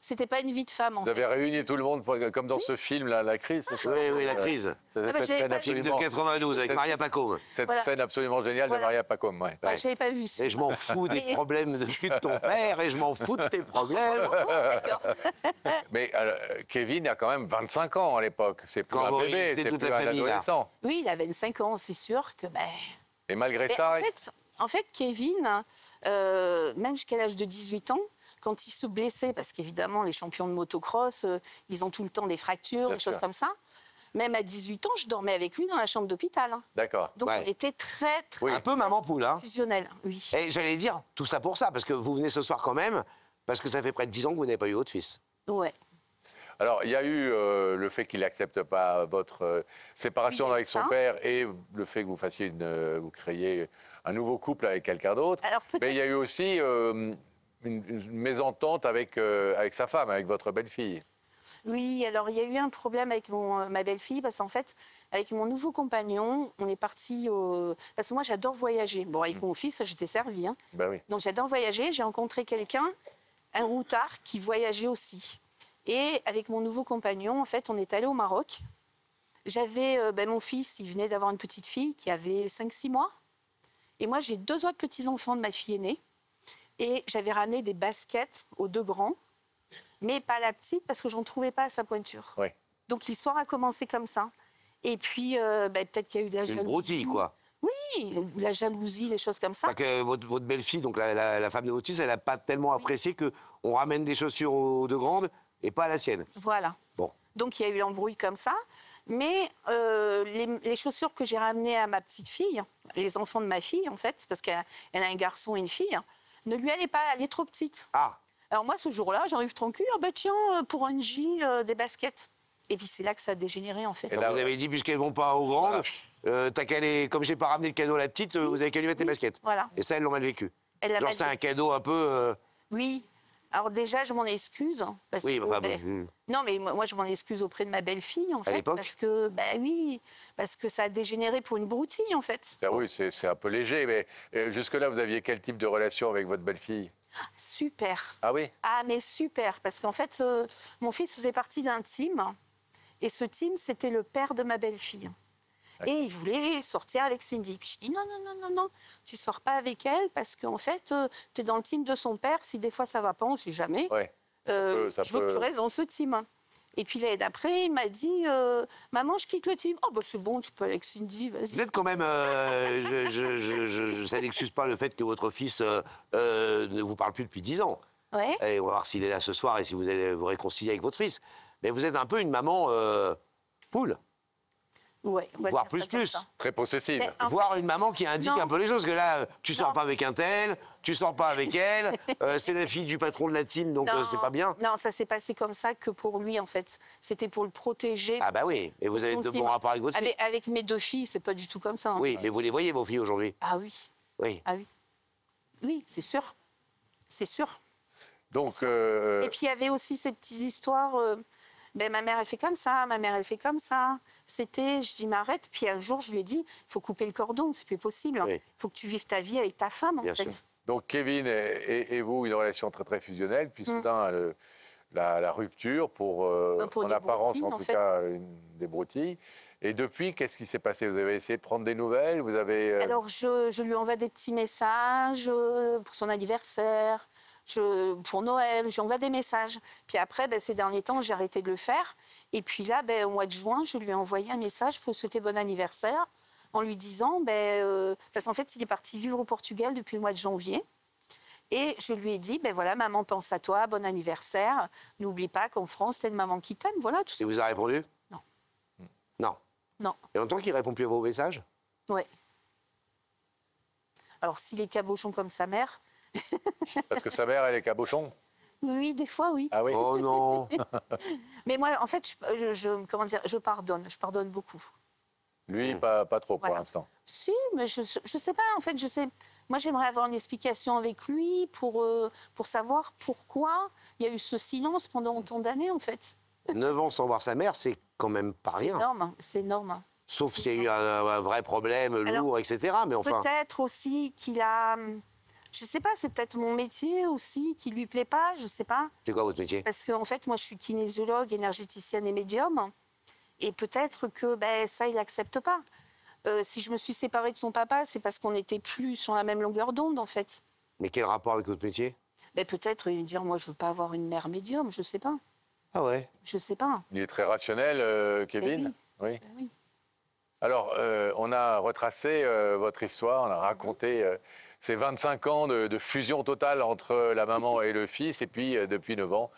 c'était pas une vie de femme, en fait. Vous avez réuni tout le monde, comme dans ce film, La Crise. Oui, La Crise. Cette scène absolument... de 92, avec Maria Pacôme. Cette scène absolument géniale de Maria Pacôme, ouais. Je n'avais pas vu ça. Et je m'en fous des problèmes de ton père, et je m'en fous de tes problèmes. D'accord. Mais Kevin a quand même 25 ans à l'époque. C'est plus un bébé, c'est plus un adolescent. Oui, il a 25 ans, c'est sûr que... Et malgré ça... En fait, Kevin, même jusqu'à l'âge de 18 ans, quand il se blessait, parce qu'évidemment, les champions de motocross, ils ont tout le temps des fractures, des choses comme ça. Même à 18 ans, je dormais avec lui dans la chambre d'hôpital. D'accord. Donc, on était très... Un peu maman poule, hein. Fusionnel, oui. Et j'allais dire, tout ça pour ça, parce que vous venez ce soir quand même, parce que ça fait près de 10 ans que vous n'avez pas eu votre fils. Ouais. Alors, il y a eu le fait qu'il n'accepte pas votre séparation avec son père et le fait que vous fassiez vous créiez un nouveau couple avec quelqu'un d'autre. Mais il y a eu aussi une mésentente avec sa femme, avec votre belle-fille. Oui, alors il y a eu un problème avec ma belle-fille parce qu'en fait, avec mon nouveau compagnon, on est parti parce que moi, j'adore voyager. Bon, avec mon fils, j'étais servie. Hein. Ben oui. Donc, j'adore voyager. J'ai rencontré quelqu'un, un routard, qui voyageait aussi. Et avec mon nouveau compagnon, en fait, on est allé au Maroc. J'avais mon fils, il venait d'avoir une petite fille qui avait 5-6 mois. Et moi, j'ai 2 autres petits-enfants de ma fille aînée. Et j'avais ramené des baskets aux 2 grands, mais pas la petite parce que j'en trouvais pas à sa pointure. Oui. Donc l'histoire a commencé comme ça. Et puis, peut-être qu'il y a eu de la jalousie. Une broutille, quoi. Oui, la jalousie, des choses comme ça. Que votre belle-fille, donc la femme de votre fils, elle n'a pas tellement apprécié qu'on ramène des chaussures aux 2 grandes et pas à la sienne. Voilà. Bon. Donc il y a eu l'embrouille comme ça. Mais les chaussures que j'ai ramenées à ma petite fille, les enfants de ma fille, en fait, parce qu'elle a un garçon et une fille, ne lui allaient pas, elle est trop petite. Ah. Alors moi, ce jour-là, j'arrive tranquille, tiens, pour Angie, des baskets. Et puis c'est là que ça a dégénéré en fait. Et là, vous avez dit, puisqu'elles vont pas aux grandes, t'as qu'à aller, comme j'ai pas ramené le cadeau à la petite, vous avez qu'à lui mettre les baskets. Voilà. Et ça, elles l'ont mal vécu. Genre, c'est un cadeau un peu... Oui. Alors déjà, je m'en excuse. Parce Oui, que, enfin, non, mais moi, je m'en excuse auprès de ma belle-fille, en fait. l'époque parce que, oui, parce que ça a dégénéré pour une broutille, en fait. Oui, c'est un peu léger, mais jusque-là, vous aviez quel type de relation avec votre belle-fille? Super. Ah oui? Ah, mais super. Parce qu'en fait, mon fils faisait partie d'un team. Et ce team, c'était le père de ma belle-fille. Et il voulait sortir avec Cindy. Puis je dis non, tu sors pas avec elle parce qu'en fait, tu es dans le team de son père. Si des fois ça va pas, on sait jamais. Ouais. Je veux que tu restes dans ce team. Et puis l'année d'après, il m'a dit maman, je quitte le team. Oh, bah c'est bon, tu peux aller avec Cindy, vas-y. Vous êtes quand même... ça n'excuse pas le fait que votre fils ne vous parle plus depuis 10 ans. Ouais. Et on va voir s'il est là ce soir et si vous allez vous réconcilier avec votre fils. Mais vous êtes un peu une maman poule. Ouais, on va voire dire ça plus. comme ça. Très possessive. Mais, Voir une maman qui indique un peu les choses. Parce que là, tu sors pas avec un tel, tu sors pas avec elle, c'est la fille du patron de la team, donc c'est pas bien. Non, ça s'est passé comme ça que pour lui, en fait. C'était pour le protéger. Ah bah oui, et vous avez de bons rapports avec votre fille. Avec mes 2 filles, c'est pas du tout comme ça. Hein. Oui, mais vous les voyez, vos filles, aujourd'hui? Ah oui. Oui. Ah oui. Oui, c'est sûr. C'est sûr. Donc, Et puis il y avait aussi ces petites histoires. Ma mère, elle fait comme ça, ma mère, elle fait comme ça. Je dis, mais arrête. Puis un jour, je lui ai dit, il faut couper le cordon, c'est plus possible. Il faut que tu vives ta vie avec ta femme, en fait. Donc, Kevin et vous, une relation très, très fusionnelle. Puis soudain, la rupture pour en apparence, en tout cas, des broutilles. Et depuis, qu'est-ce qui s'est passé? Vous avez essayé de prendre des nouvelles? Vous avez Alors, je lui envoie des petits messages pour son anniversaire. Pour Noël, je lui envoie des messages. Puis après, ces derniers temps, j'ai arrêté de le faire. Et puis là, au mois de juin, je lui ai envoyé un message pour lui souhaiter bon anniversaire en lui disant, parce qu'en fait, il est parti vivre au Portugal depuis le mois de janvier. Et je lui ai dit, voilà, maman pense à toi, bon anniversaire. N'oublie pas qu'en France, t'es une maman qui t'aime. Voilà, tout ça. Et vous a répondu? Non. Non. Non. Et en tant qu'il répond plus à vos messages? Ouais. Alors, s'il est cabochon comme sa mère... Parce que sa mère, elle est cabochon? Oui, des fois, oui. Ah oui? Oh non. Mais moi, en fait, je pardonne. Je pardonne beaucoup. Lui, pas trop pour l'instant. Si, mais je sais pas. En fait, moi, j'aimerais avoir une explication avec lui pour savoir pourquoi il y a eu ce silence pendant autant d'années, en fait. 9 ans sans voir sa mère, c'est quand même pas rien. C'est énorme. Sauf s'il y a eu un vrai problème lourd, etc. Mais enfin... Peut-être aussi qu'il a... Je sais pas, c'est peut-être mon métier aussi qui lui plaît pas, je sais pas. C'est quoi votre métier? Parce qu'en fait, moi, je suis kinésiologue, énergéticienne et médium. Et peut-être que ça, il n'accepte pas. Si je me suis séparée de son papa, c'est parce qu'on n'était plus sur la même longueur d'onde, en fait. Mais quel rapport avec votre métier? Peut-être lui dire, moi, je veux pas avoir une mère médium, je sais pas. Ah ouais? Je sais pas. Il est très rationnel, Kevin? Oui. Oui. Alors, on a retracé votre histoire, on a raconté ces 25 ans de fusion totale entre la maman et le fils, et puis, depuis 9 ans,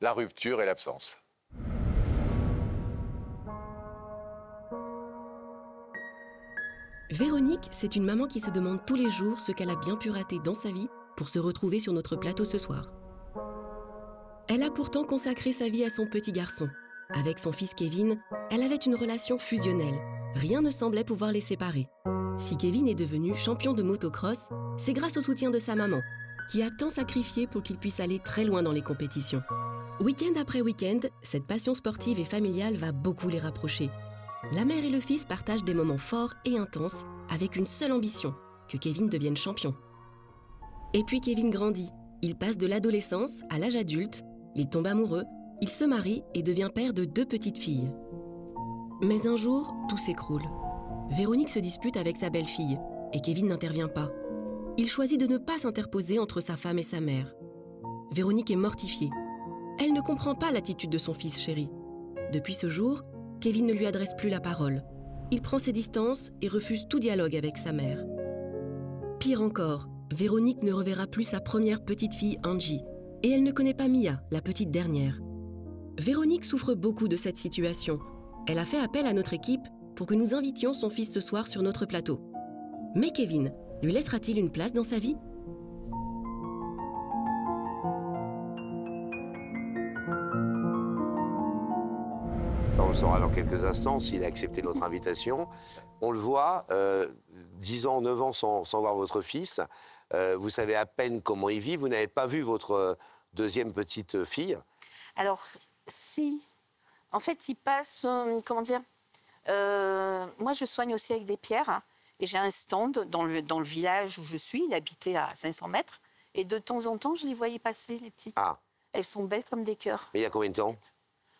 la rupture et l'absence. Véronique, c'est une maman qui se demande tous les jours ce qu'elle a bien pu rater dans sa vie pour se retrouver sur notre plateau ce soir. Elle a pourtant consacré sa vie à son petit garçon. Avec son fils Kevin, elle avait une relation fusionnelle. Rien ne semblait pouvoir les séparer. Si Kevin est devenu champion de motocross, c'est grâce au soutien de sa maman, qui a tant sacrifié pour qu'il puisse aller très loin dans les compétitions. Week-end après week-end, cette passion sportive et familiale va beaucoup les rapprocher. La mère et le fils partagent des moments forts et intenses avec une seule ambition, que Kevin devienne champion. Et puis Kevin grandit. Il passe de l'adolescence à l'âge adulte, il tombe amoureux, il se marie et devient père de 2 petites filles. Mais un jour, tout s'écroule. Véronique se dispute avec sa belle-fille et Kevin n'intervient pas. Il choisit de ne pas s'interposer entre sa femme et sa mère. Véronique est mortifiée. Elle ne comprend pas l'attitude de son fils chéri. Depuis ce jour, Kevin ne lui adresse plus la parole. Il prend ses distances et refuse tout dialogue avec sa mère. Pire encore, Véronique ne reverra plus sa première petite fille Angie. Et elle ne connaît pas Mia, la petite dernière. Véronique souffre beaucoup de cette situation. Elle a fait appel à notre équipe pour que nous invitions son fils ce soir sur notre plateau. Mais Kevin, lui laissera-t-il une place dans sa vie ? Ça saura dans quelques instants s'il a accepté notre invitation. On le voit, 10 ans, 9 ans sans voir votre fils. Vous savez à peine comment il vit. Vous n'avez pas vu votre deuxième petite fille? Alors, si. En fait, il passe, comment dire, moi, je soigne aussi avec des pierres. Hein, et j'ai un stand dans le village où je suis. Il habitait à 500 mètres. Et de temps en temps, je les voyais passer, les petites. Ah. Elles sont belles comme des cœurs. Mais il y a combien de temps?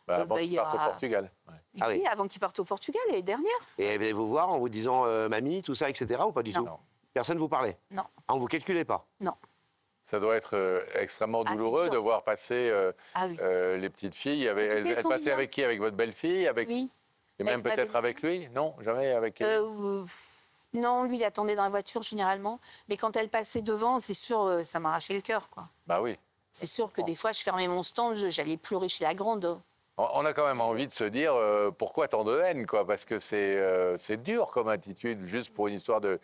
Avant qu'il parte au Portugal. Ouais. Ah oui. Oui, avant qu'il parte au Portugal, l'année dernière. Et elle venait vous voir en vous disant mamie, tout ça, etc. ou pas du tout? Non. Personne ne vous parlait? Non. Ah, on ne vous calculait pas? Non. Ça doit être extrêmement douloureux de voir passer les petites filles. Elle passait avec qui? Avec votre belle-fille? Oui. Et même peut-être avec lui? Non, jamais avec Non, lui, il attendait dans la voiture généralement. Mais quand elle passait devant, c'est sûr, ça m'arrachait le cœur, quoi. Bah oui. C'est sûr que des fois, je fermais mon stand, j'allais pleurer chez la grande. On a quand même envie de se dire pourquoi tant de haine, quoi, parce que c'est dur comme attitude, juste pour une histoire de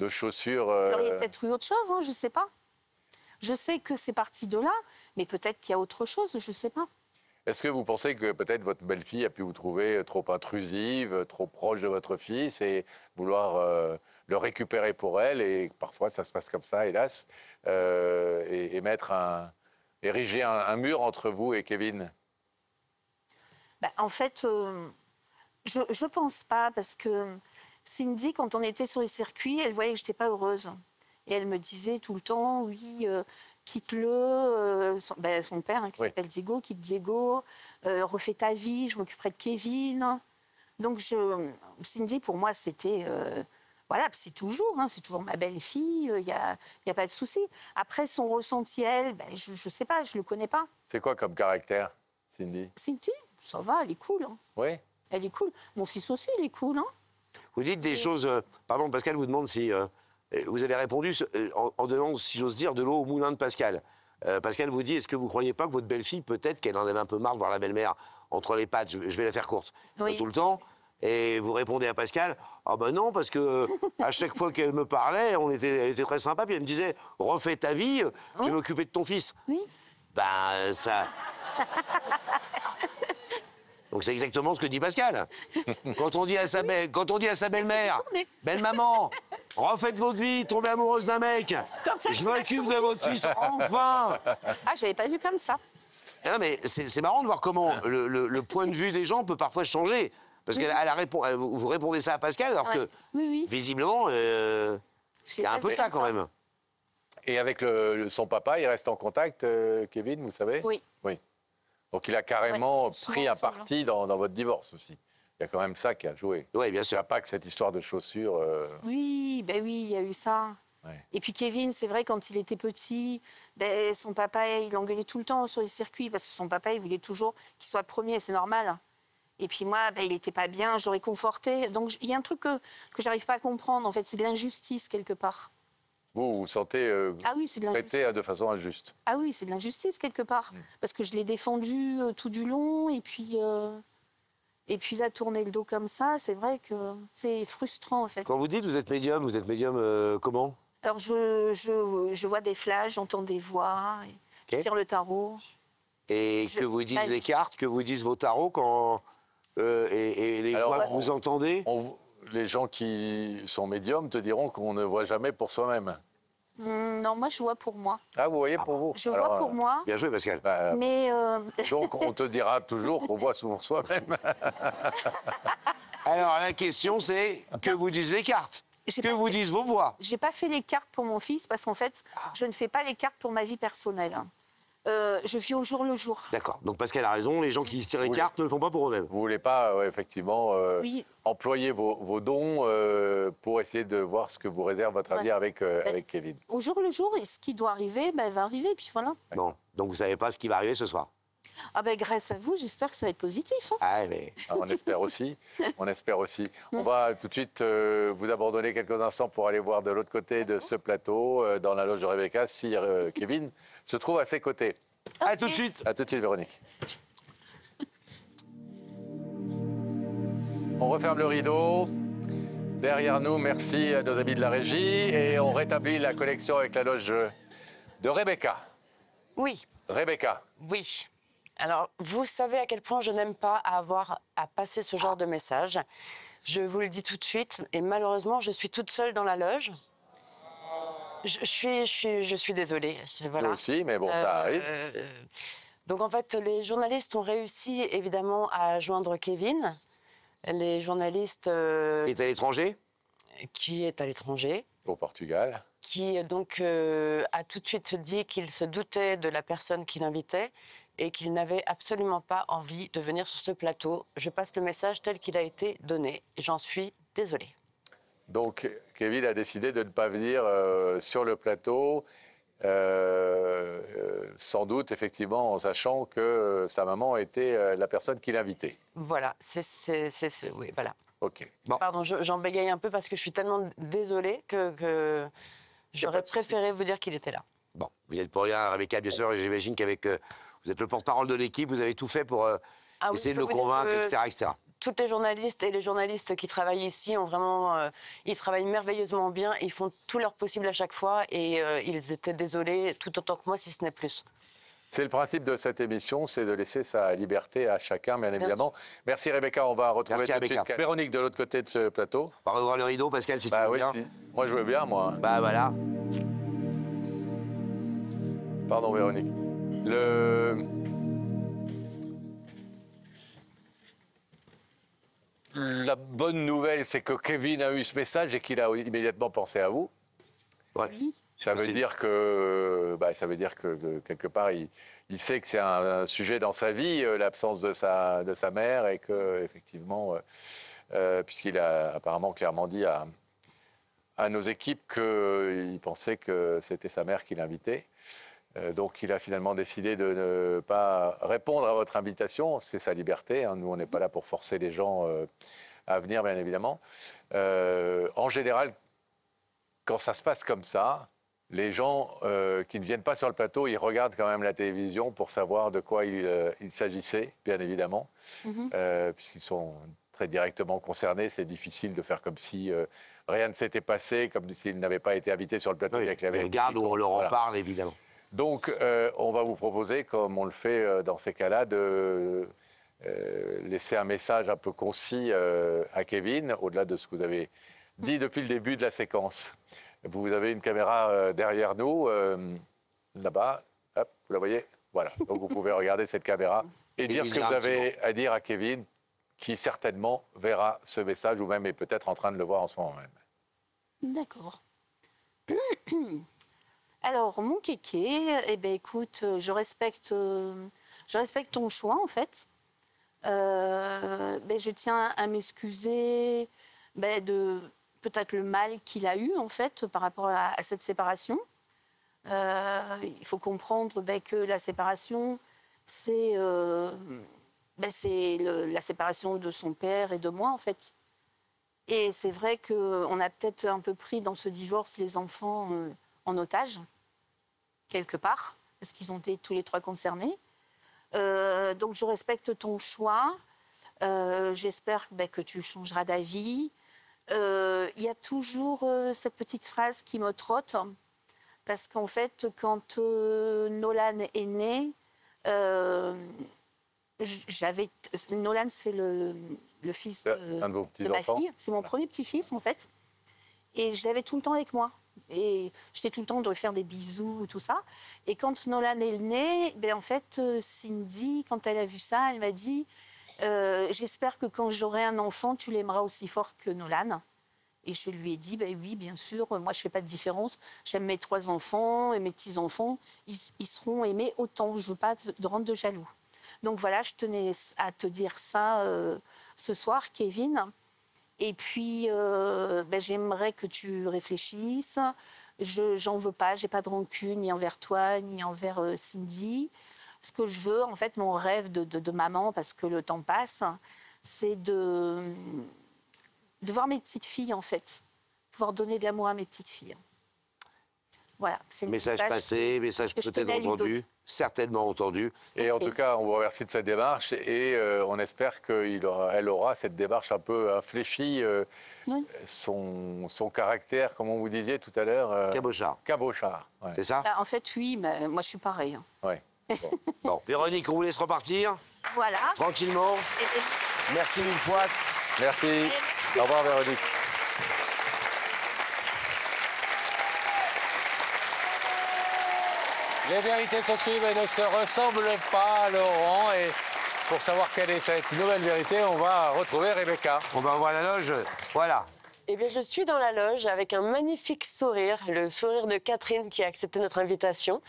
chaussures. Alors, il y a peut-être eu autre chose, hein, je ne sais pas. Je sais que c'est parti de là, mais peut-être qu'il y a autre chose, je ne sais pas. Est-ce que vous pensez que peut-être votre belle-fille a pu vous trouver trop intrusive, trop proche de votre fils et vouloir le récupérer pour elle, et parfois ça se passe comme ça, hélas, et ériger un mur entre vous et Kevin? Bah, en fait, je ne pense pas, parce que Cindy, quand on était sur les circuits, elle voyait que je n'étais pas heureuse. Et elle me disait tout le temps, oui, quitte-le, son père, hein, qui s'appelle Diego, quitte Diego, refais ta vie, je m'occuperai de Kevin. Donc Cindy, pour moi, c'était... voilà, c'est toujours ma belle-fille, il n'y a pas de souci. Après, son ressenti, elle, je ne sais pas, je ne le connais pas. C'est quoi comme caractère, Cindy? Cindy, ça va, elle est cool. Hein. Oui. Elle est cool. Mon fils aussi, il est cool. Hein. Vous dites des choses... pardon, Pascal vous demande si... vous avez répondu en donnant, si j'ose dire, de l'eau au moulin de Pascal. Pascal vous dit, est-ce que vous ne croyez pas que votre belle-fille, peut-être qu'elle en avait un peu marre de voir la belle-mère entre les pattes, je vais la faire courte, tout le temps, et vous répondez à Pascal, ah ben non, parce que à chaque fois qu'elle me parlait, elle était très sympa, puis elle me disait, refais ta vie, je vais m'occuper de ton fils. Oui. Ben, ça... Donc c'est exactement ce que dit Pascal. Quand on dit à sa belle-mère, belle maman, refaites votre vie, tombez amoureuse d'un mec, je m'occupe de votre fils, enfin. Ah, j'avais pas vu comme ça. Non, mais c'est marrant de voir comment le point de vue des gens peut parfois changer. Parce que vous répondez ça à Pascal, alors que visiblement, il y a un peu de ça quand même. Et avec son papa, il reste en contact, Kevin, vous savez? Oui. Oui. Donc il a carrément pris un parti dans votre divorce aussi. Il y a quand même ça qui a joué. Oui, bien sûr. Il n'y a pas que cette histoire de chaussures. Oui, il y a eu ça. Ouais. Et puis Kevin, c'est vrai, quand il était petit, son papa, il engueulait tout le temps sur les circuits, parce que son papa, il voulait toujours qu'il soit premier, c'est normal. Et puis moi, il n'était pas bien, je l'aurais conforté. Donc il y a un truc que j'arrive pas à comprendre, en fait, c'est de l'injustice quelque part. Vous vous sentez traité de façon injuste? Ah oui, c'est de l'injustice quelque part. Parce que je l'ai défendu tout du long, et puis là, tourner le dos comme ça, c'est vrai que c'est frustrant en fait. Quand vous dites vous êtes médium comment? Alors je vois des flashs, j'entends des voix, je tire le tarot. Et que vous disent les cartes, que vous disent vos tarots quand et les voix que vous entendez? Les gens qui sont médiums te diront qu'on ne voit jamais pour soi-même. Non, moi, je vois pour moi. Ah, vous voyez pour vous? Je vois pour moi. Bien joué, Pascal. Mais donc, on te dira toujours qu'on voit pour soi-même. Alors, la question, c'est que vous disent les cartes? Que vous disent vos voix? J'ai pas fait les cartes pour mon fils, parce qu'en fait, je ne fais pas les cartes pour ma vie personnelle. Je vis au jour le jour. D'accord. Donc Pascal a raison, les gens qui se tirent les cartes ne le font pas pour eux-mêmes. Vous ne voulez pas, effectivement, employer vos dons pour essayer de voir ce que vous réserve votre avenir avec Kevin. Au jour le jour, et ce qui doit arriver, va arriver, puis voilà. Bon, donc vous ne savez pas ce qui va arriver ce soir? Ah grâce à vous, j'espère que ça va être positif. Hein. Ah, mais... on espère aussi. On espère aussi. On va tout de suite vous abandonner quelques instants pour aller voir de l'autre côté de ce plateau, dans la loge de Rebecca, si Kevin se trouve à ses côtés. Okay. À tout de suite. À tout de suite, Véronique. On referme le rideau. Derrière nous, merci à nos amis de la régie. Et on rétablit la connexion avec la loge de Rebecca. Oui. Rebecca. Oui. Alors, vous savez à quel point je n'aime pas avoir à passer ce genre de message. Je vous le dis tout de suite, et malheureusement, je suis toute seule dans la loge. Je suis désolée. Voilà. Nous aussi, mais bon, ça arrive. Donc, en fait, les journalistes ont réussi, évidemment, à joindre Kevin. Les journalistes... Qui est à l'étranger? Qui est à l'étranger. Au Portugal. Qui, donc, a tout de suite dit qu'il se doutait de la personne qui l'invitait et qu'il n'avait absolument pas envie de venir sur ce plateau. Je passe le message tel qu'il a été donné. J'en suis désolée. Donc, Kevin a décidé de ne pas venir sur le plateau, sans doute, effectivement, en sachant que sa maman était la personne qui l'invitait. Voilà, oui, voilà. OK. Bon. Pardon, j'en bégaye un peu parce que je suis tellement désolée que j'aurais préféré vous dire qu'il était là. Bon, vous n'êtes pour rien, Rebecca, bien sûr, et j'imagine qu'avec... vous êtes le porte-parole de l'équipe, vous avez tout fait pour essayer de le convaincre, etc., etc. Toutes les journalistes et les journalistes qui travaillent ici ont vraiment... ils travaillent merveilleusement bien, ils font tout leur possible à chaque fois et ils étaient désolés tout autant que moi, si ce n'est plus. C'est le principe de cette émission, c'est de laisser sa liberté à chacun, bien évidemment. Merci Rebecca, on va retrouver tout de suite Véronique de l'autre côté de ce plateau. On va revoir le rideau, Pascal, si tu veux bien. Si. Moi, je veux bien, moi. Bah voilà. Pardon, Véronique. La bonne nouvelle, c'est que Kevin a eu ce message et qu'il a immédiatement pensé à vous. Ouais. Oui. Ça veut dire que, quelque part, il sait que c'est un sujet dans sa vie, l'absence de sa mère, et que effectivement, puisqu'il a apparemment clairement dit à nos équipes qu'il pensait que c'était sa mère qui l'invitait. Donc, il a finalement décidé de ne pas répondre à votre invitation. C'est sa liberté. Hein. Nous, on n'est pas là pour forcer les gens à venir, bien évidemment. En général, quand ça se passe comme ça, les gens qui ne viennent pas sur le plateau, ils regardent quand même la télévision pour savoir de quoi il s'agissait, bien évidemment, puisqu'ils sont très directement concernés. C'est difficile de faire comme si rien ne s'était passé, comme s'ils n'avaient pas été invités sur le plateau. Oui, avec la regarde où on leur en parle, évidemment. Donc, on va vous proposer, comme on le fait dans ces cas-là, de laisser un message un peu concis à Kevin, au-delà de ce que vous avez dit depuis le début de la séquence. Vous avez une caméra derrière nous, là-bas, hop, vous la voyez? Voilà, donc vous pouvez regarder cette caméra et dire ce que vous avez à dire à Kevin, qui certainement verra ce message ou même est peut-être en train de le voir en ce moment même. D'accord. Alors, mon kéké, eh ben, écoute, je respecte ton choix, en fait. Je tiens à m'excuser de peut-être le mal qu'il a eu, en fait, par rapport à cette séparation. Il faut comprendre que la séparation, c'est la séparation de son père et de moi, en fait. Et c'est vrai qu'on a peut-être un peu pris dans ce divorce les enfants en otage, quelque part, parce qu'ils ont été tous les trois concernés. Donc, je respecte ton choix. J'espère que tu changeras d'avis. Il y a toujours cette petite phrase qui me trotte, parce qu'en fait, quand Nolan est né, Nolan, c'est le fils de ma fille. C'est mon premier petit-fils, en fait. Et je l'avais tout le temps avec moi. Et j'étais tout le temps de lui faire des bisous, tout ça. Et quand Nolan est né, en fait, Cindy, quand elle a vu ça, elle m'a dit j'espère que quand j'aurai un enfant, tu l'aimeras aussi fort que Nolan. Et je lui ai dit oui, bien sûr, moi je ne fais pas de différence. J'aime mes 3 enfants et mes petits-enfants, ils seront aimés autant. Je ne veux pas de rendre de jaloux. Donc voilà, je tenais à te dire ça ce soir, Kevin. Et puis, j'aimerais que tu réfléchisses. J'en veux pas, j'ai pas de rancune ni envers toi, ni envers Cindy. Ce que je veux, en fait, mon rêve de maman, parce que le temps passe, c'est de voir mes petites filles, en fait. Pouvoir donner de l'amour à mes petites filles. Voilà, c'est le message passé, message peut-être entendu, certainement entendu. Et en tout cas, on vous remercie de cette démarche et on espère qu'elle aura cette démarche un peu infléchie, son caractère, comme on vous disiez tout à l'heure. Cabochard. Cabochard, ouais. C'est ça? En fait, oui, mais moi je suis pareil. Ouais. Bon, Véronique, on vous laisse repartir Voilà. tranquillement. Merci une fois. Merci. Merci. Au revoir, Véronique. Les vérités se suivent et ne se ressemblent pas, Laurent. Et pour savoir quelle est cette nouvelle vérité, on va retrouver Rebecca. On va voir la loge. Voilà. Eh bien, je suis dans la loge avec un magnifique sourire, le sourire de Catherine qui a accepté notre invitation.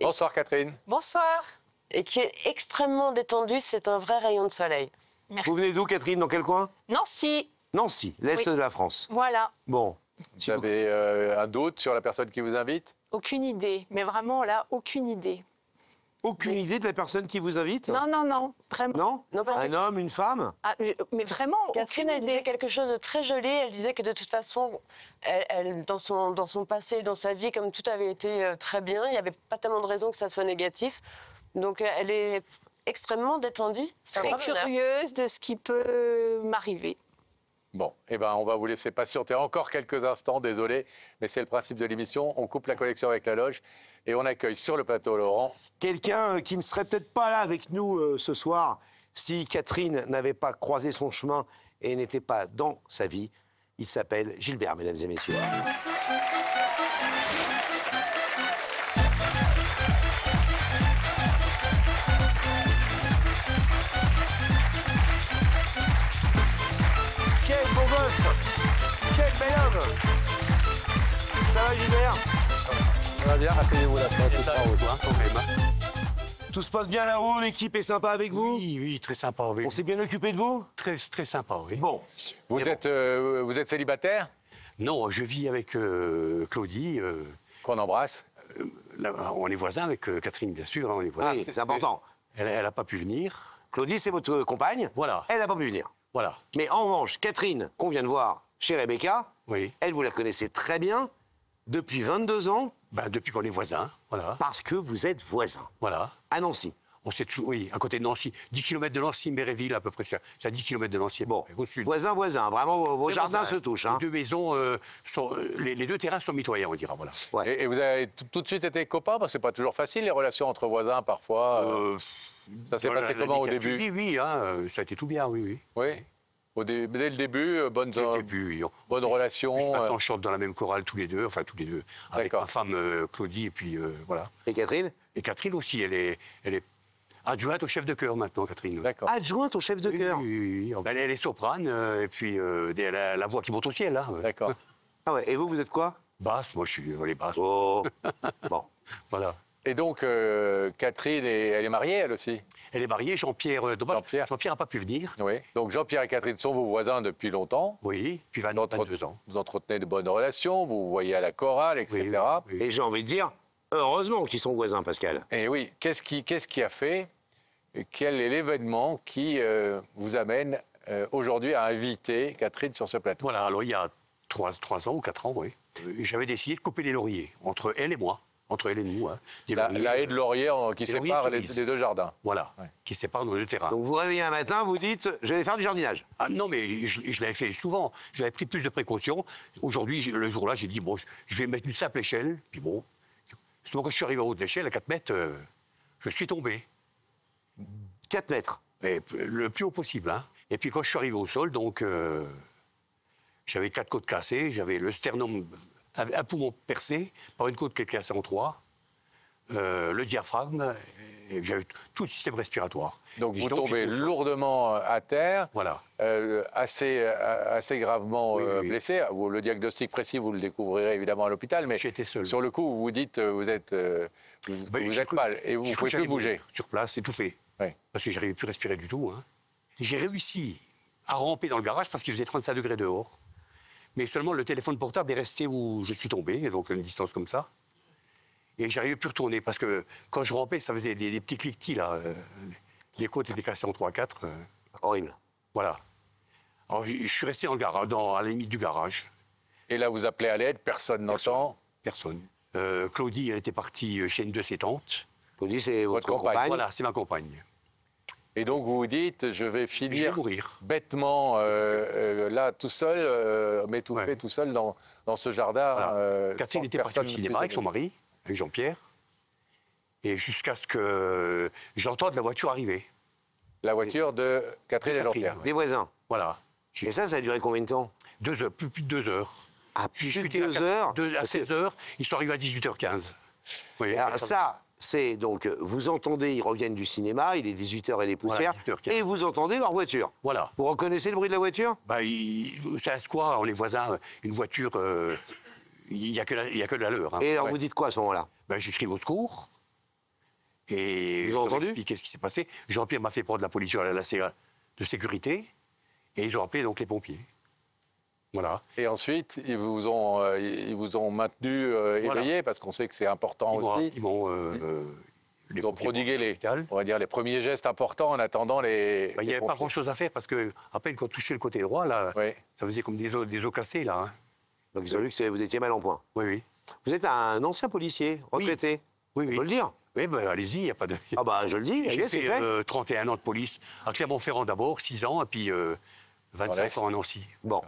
Bonsoir, Catherine. Bonsoir. Et qui est extrêmement détendue, c'est un vrai rayon de soleil. Merci. Vous venez d'où, Catherine? Dans quel coin? Nancy. Nancy, l'Est Oui. de la France. Voilà. Bon. Vous avez un doute sur la personne qui vous invite? Aucune idée. Mais vraiment, là, aucune idée. Aucune idée de la personne qui vous invite? Non, non, non. Vraiment. Non, Non, pas un homme, une femme? Ah, mais vraiment, Catherine, aucune elle disait idée. quelque chose de très joli. Elle disait que de toute façon, dans son passé, dans sa vie, comme tout avait été très bien, il n'y avait pas tellement de raisons que ça soit négatif. Donc elle est extrêmement détendue. C'est un Très vrai bonheur. curieuse de ce qui peut m'arriver. Bon, eh ben, on va vous laisser patienter encore quelques instants, désolé, mais c'est le principe de l'émission. On coupe la connexion avec la loge et on accueille sur le plateau Laurent. Quelqu'un qui ne serait peut-être pas là avec nous ce soir si Catherine n'avait pas croisé son chemin et n'était pas dans sa vie. Il s'appelle Gilbert, mesdames et messieurs. Quel beau gosse! Quel bel homme! Ça va, Gilbert? Ça va bien, asseyez-vous là, tout sera en haut, quand même. Tout se passe bien là-haut, l'équipe est sympa avec vous? Oui, oui, très sympa, oui. On s'est bien occupé de vous? Très, très sympa, oui. Bon. Vous êtes célibataire? Non, je vis avec Claudie. Qu'on embrasse. Là, on est voisins avec Catherine, bien sûr. Hein, on est voisins. Oui, c'est important. Elle n'a pas pu venir. Claudie, c'est votre compagne. Voilà, Elle n'a pas pu venir. voilà. Mais en revanche, Catherine, qu'on vient de voir chez Rebecca, Oui. elle, vous la connaissez très bien depuis 22 ans Ben, depuis qu'on est voisins, voilà. parce que vous êtes voisins Voilà. à Nancy. On sait toujours, oui, à côté de Nancy. 10 km de Nancy, Méréville, à peu près. C'est à 10 km de Nancy, Bon, au sud. voisins, vraiment, vos Très jardins voisins. se touchent. Hein. Les deux maisons, les deux terrains sont mitoyens, on dira, voilà. Ouais. Et vous avez tout de suite été copains? Parce que c'est pas toujours facile, les relations entre voisins, parfois. Ça s'est Dans passé la comment au vie qui a début? suivi, oui, hein, ça a été tout bien, oui, oui. Oui. Dès le début, bonne Dès le début, oui. bonne relation. Plus maintenant, on chante dans la même chorale tous les deux, avec D'accord. ma femme Claudie, et puis voilà. Et Catherine? Et Catherine aussi, elle est adjointe au chef de chœur maintenant, Catherine. D'accord. Adjointe au chef de Oui, chœur. oui, oui. Elle est soprane, et puis elle a la voix qui monte au ciel. Hein. D'accord. Ah ouais, et vous êtes quoi? Basse, moi je suis les basses. Oh. Bon. Voilà. Et donc, Catherine, elle est mariée, elle aussi? Elle est mariée, Jean-Pierre. Dommage, Jean-Pierre. Jean-Pierre n'a pas pu venir. Oui. Donc, Jean-Pierre et Catherine sont vos voisins depuis longtemps. Oui, puis 22 ans. Vous entretenez de bonnes relations, vous vous voyez à la chorale, etc. Oui, oui. Et j'ai envie de dire, heureusement qu'ils sont voisins, Pascal. Et oui, qu'est-ce qui a fait, quel est l'événement qui vous amène aujourd'hui à inviter Catherine sur ce plateau? Voilà, alors il y a 3 ans ou 4 ans, oui. J'avais décidé de couper les lauriers entre elle et moi. Entre elle et nous. Hein. Des lauriers, La haie de laurier qui des lauriers sépare cerises. les deux jardins. Voilà, Ouais. qui séparent nos deux terrains. Donc vous réveillez un matin, vous dites, je vais faire du jardinage. Ah non, mais je l'avais fait souvent. J'avais pris plus de précautions. Aujourd'hui, le jour-là, j'ai dit, bon, je vais mettre une simple échelle. Puis bon, souvent quand je suis arrivé au haut de l'échelle, à 4 mètres, je suis tombé. 4 mètres. Et le plus haut possible. Hein. Et puis quand je suis arrivé au sol, donc, j'avais 4 côtes cassées, j'avais le sternum, un poumon percé par une côte qui est cassée en 3, le diaphragme, et j'avais tout le système respiratoire. Donc Et vous donc, tombez j'étais au sol. lourdement à terre, Voilà. assez gravement Oui, oui. blessé. Le diagnostic précis, vous le découvrirez évidemment à l'hôpital, mais J'étais seul. sur le coup, vous vous dites, vous êtes mal et vous ne pouvez plus bouger. Sur place, c'est tout fait. Oui. Parce que j'arrivais plus à respirer du tout. Hein. J'ai réussi à ramper dans le garage parce qu'il faisait 35 degrés dehors. Mais seulement le téléphone portable est resté où je suis tombé, donc à une distance comme ça. Et j'arrivais plus à retourner parce que quand je rampais, ça faisait des petits cliquetis là. Les côtes étaient cassées en 3-4. Horrible. Voilà. Alors je suis resté dans le garage, à la limite du garage. Et là, vous appelez à l'aide, personne n'entend. Personne. Claudie, elle était partie chez une de ses tantes. Claudie, c'est votre Votre compagne. compagne. Voilà, c'est ma compagne. Et donc vous vous dites, je vais Je vais finir mourir. bêtement là tout seul, m'étouffer Ouais. tout seul dans ce jardin. Voilà. Catherine sans était partie au personne cinéma avec son plus mari, avec Jean-Pierre. Et jusqu'à ce que j'entende la voiture arriver. La voiture de Catherine et Jean-Pierre. Des voisins. Voilà. Et ça a duré combien de temps? 2 heures, plus de 2 heures. Ah, plus de 2 heures? À 16 heures, ils sont arrivés à 18h15. Oui, alors ça, c'est donc, vous entendez, ils reviennent du cinéma, il est 18h et les poussières, voilà, 18h15. et vous entendez leur voiture. Voilà. Vous reconnaissez le bruit de la voiture? Bah, c'est un square, on est voisins, une voiture, il n'y a que la leur. Hein. Et alors vous dites quoi à ce moment-là? Bah, j'écris au secours. Et vous je avez leur entendu expliqué ce qui s'est passé. Jean-Pierre m'a fait prendre la police à la de sécurité, et ils ont appelé donc les pompiers. Voilà. Et ensuite, ils vous ont maintenu éveillé, parce qu'on sait que c'est important aussi. Ils m'ont prodigué on va dire, les premiers gestes importants en attendant les. Il n'y avait pas grand-chose à faire parce que à peine qu'on touchait le côté droit, là, ça faisait comme des os cassés là. Hein. Donc ils ont vu que vous étiez mal en point. Oui, oui. Vous êtes un ancien policier retraité. Oui, oui. On peut le dire. Oui, ben allez-y, il n'y a pas de. Ah bah je le dis. J'ai c'est fait 31 ans de police à Clermont-Ferrand d'abord, 6 ans, et puis 25 ans à Nancy. Bon.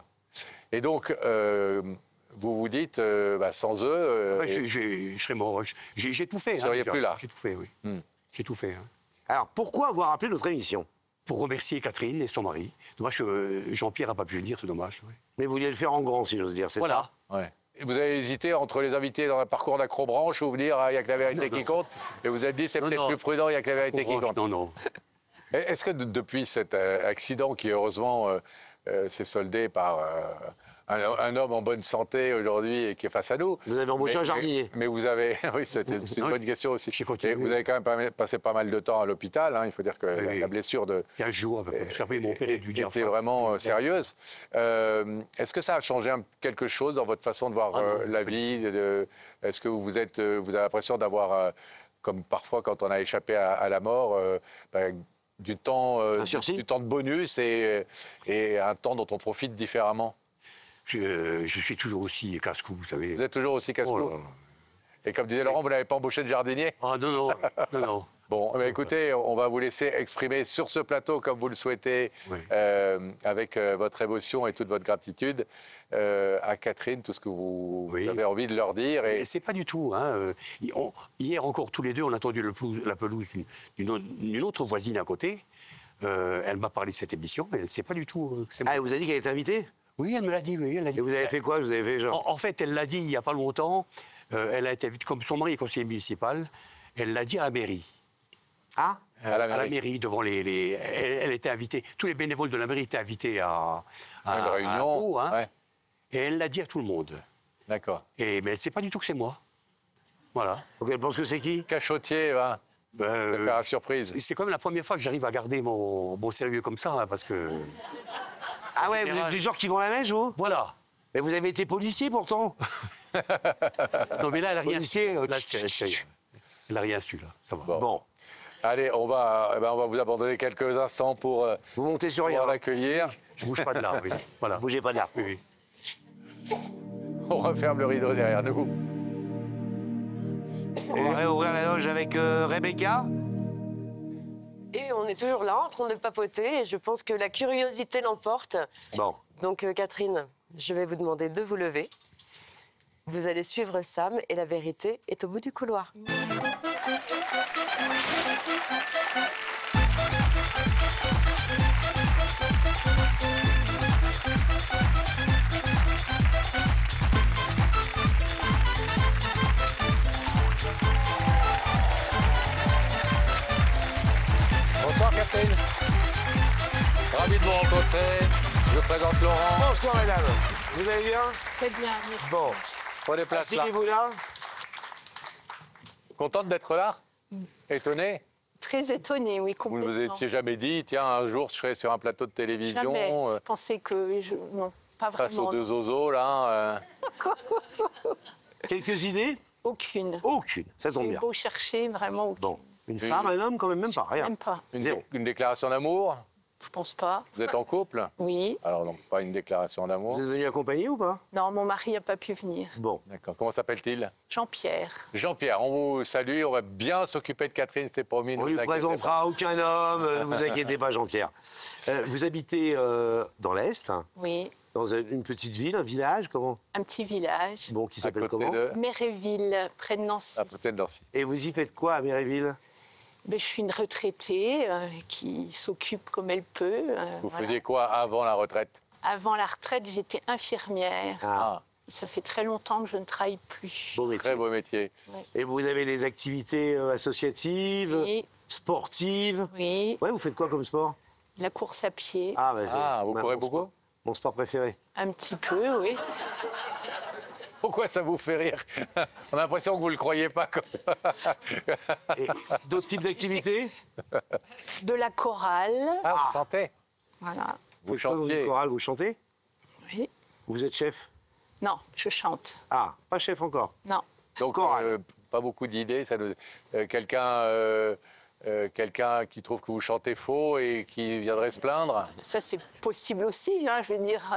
Et donc, vous vous dites, sans eux... je serais mort. J'ai tout fait. Vous ne seriez plus là. J'ai tout fait, oui. J'ai tout fait. Hein. Alors, pourquoi avoir appelé notre émission? Pour remercier Catherine et son mari. Dommage que Jean-Pierre n'a pas pu venir, c'est dommage. Oui. Mais vous vouliez le faire en grand, si j'ose dire, c'est ça? Ouais. Et vous avez hésité entre les invités dans un parcours d'acrobranche ou vous dire, il n'y a que la vérité qui compte, et vous avez dit, c'est peut-être plus prudent, il n'y a que la vérité qui compte. Non, non. Est-ce que depuis cet accident qui, heureusement, s'est soldé par un homme en bonne santé aujourd'hui et qui est face à nous. Vous avez embauché un jardinier. Mais vous avez... Oui, c'est une bonne question aussi. Et vous avez quand même passé pas mal de temps à l'hôpital. Hein. Il faut dire que la blessure de... 15 jours à peu près. Mon père était vraiment sérieuse. Est-ce que ça a changé quelque chose dans votre façon de voir la vie? Est-ce que vous avez l'impression d'avoir, comme parfois quand on a échappé à la mort, du temps de bonus et un temps dont on profite différemment? Je suis toujours aussi casse-cou, vous savez. Vous êtes toujours aussi casse-cou? Et comme disait Laurent, vous n'avez pas embauché de jardinier? Ah non, non, non. Bon, écoutez, on va vous laisser exprimer sur ce plateau, comme vous le souhaitez, avec votre émotion et toute votre gratitude, à Catherine, tout ce que vous avez envie de leur dire. Et c'est pas du tout. Hein. Hier encore, tous les deux, on a entendu la pelouse d'une autre voisine à côté. Elle m'a parlé de cette émission, mais elle ne sait pas du tout. Elle vous a dit qu'elle était invitée? Oui, elle me l'a dit. Oui, elle l'a dit. Et vous avez fait quoi? Vous avez fait genre... En fait, elle l'a dit il n'y a pas longtemps. Elle a été invitée, comme son mari est conseiller municipal, elle l'a dit à la mairie. Ah, à la mairie, devant elle était invitée. Tous les bénévoles de la mairie étaient invités à une réunion. Hein. Et elle l'a dit à tout le monde. D'accord. Mais elle ne sait pas du tout que c'est moi. Voilà. Donc elle pense que c'est qui? Cachotier, va. Faire la surprise. C'est quand même la première fois que j'arrive à garder mon sérieux comme ça, hein, parce que... Ah ouais, vous êtes du genre qui vont la mèche, vous? Voilà. Mais vous avez été policier, pourtant. Non, mais là, elle n'a rien su. Elle n'a rien su, là. Ça va. Bon. Allez, on va vous abandonner quelques instants pour vous monter sur rien. L'accueillir. Je ne bouge pas de là, oui. Voilà. Bougez pas de là. Oui. On referme le rideau derrière nous. On va réouvrir la loge avec Rebecca. Et on est toujours là, en train de papoter, et je pense que la curiosité l'emporte. Bon. Donc, Catherine, je vais vous demander de vous lever. Vous allez suivre Sam, et la vérité est au bout du couloir. Bonsoir Catherine. Ravi de vous rencontrer. Je vous présente Laurent. Bonsoir mesdames. Vous allez bien? Très bien. Bon. Prenez place là. Asseyez-vous là. Contente d'être là? Étonnée? Très étonnée, oui, Vous complètement. ne vous étiez jamais dit, tiens, un jour je serai sur un plateau de télévision. Jamais. Je pensais que... Non, pas vraiment. Face aux deux zozos, là. Quelques idées? Aucune. Aucune, ça tombe J'ai bien. beau chercher, vraiment aucune. Bon. Une femme, un homme, quand même pas, rien. Même pas. Une déclaration d'amour? Je pense pas. Vous êtes en couple? Oui. Alors, donc, pas une déclaration d'amour. Vous êtes venu accompagner ou pas? Non, mon mari n'a pas pu venir. Bon. D'accord. Comment s'appelle-t-il? Jean-Pierre. Jean-Pierre, on vous salue. On va bien s'occuper de Catherine, c'était promis. On lui présentera aucun homme, ne vous inquiétez pas, Jean-Pierre. Vous habitez dans l'Est. Oui. Dans une petite ville, un village, comment? Un petit village. Bon, qui s'appelle comment? Méréville, près de Nancy. À côté de Nancy. Et vous y faites quoi à Méréville? Ben, je suis une retraitée qui s'occupe comme elle peut. Vous faisiez quoi avant la retraite? Avant la retraite, j'étais infirmière. Ah. Ça fait très longtemps que je ne travaille plus. Beau métier. Très beau métier. Ouais. Et vous avez des activités associatives, Oui. sportives? Oui, Ouais, vous faites quoi comme sport? la course à pied, Ah, bah, Vous courez beaucoup? Mon sport préféré. un petit peu, oui. Pourquoi ça vous fait rire? On a l'impression que vous ne le croyez pas. Et d'autres types d'activités? De la chorale, Ah, vous chantez? voilà. Vous faites quoi dans une chantiez? chorale, vous chantez? Oui. Vous êtes chef? Non, je chante. Ah, pas chef encore. Non. Donc, Chorale. pas beaucoup d'idées. Quelqu'un qui trouve que vous chantez faux et qui viendrait se plaindre? Ça, c'est possible aussi. Hein. Je veux dire,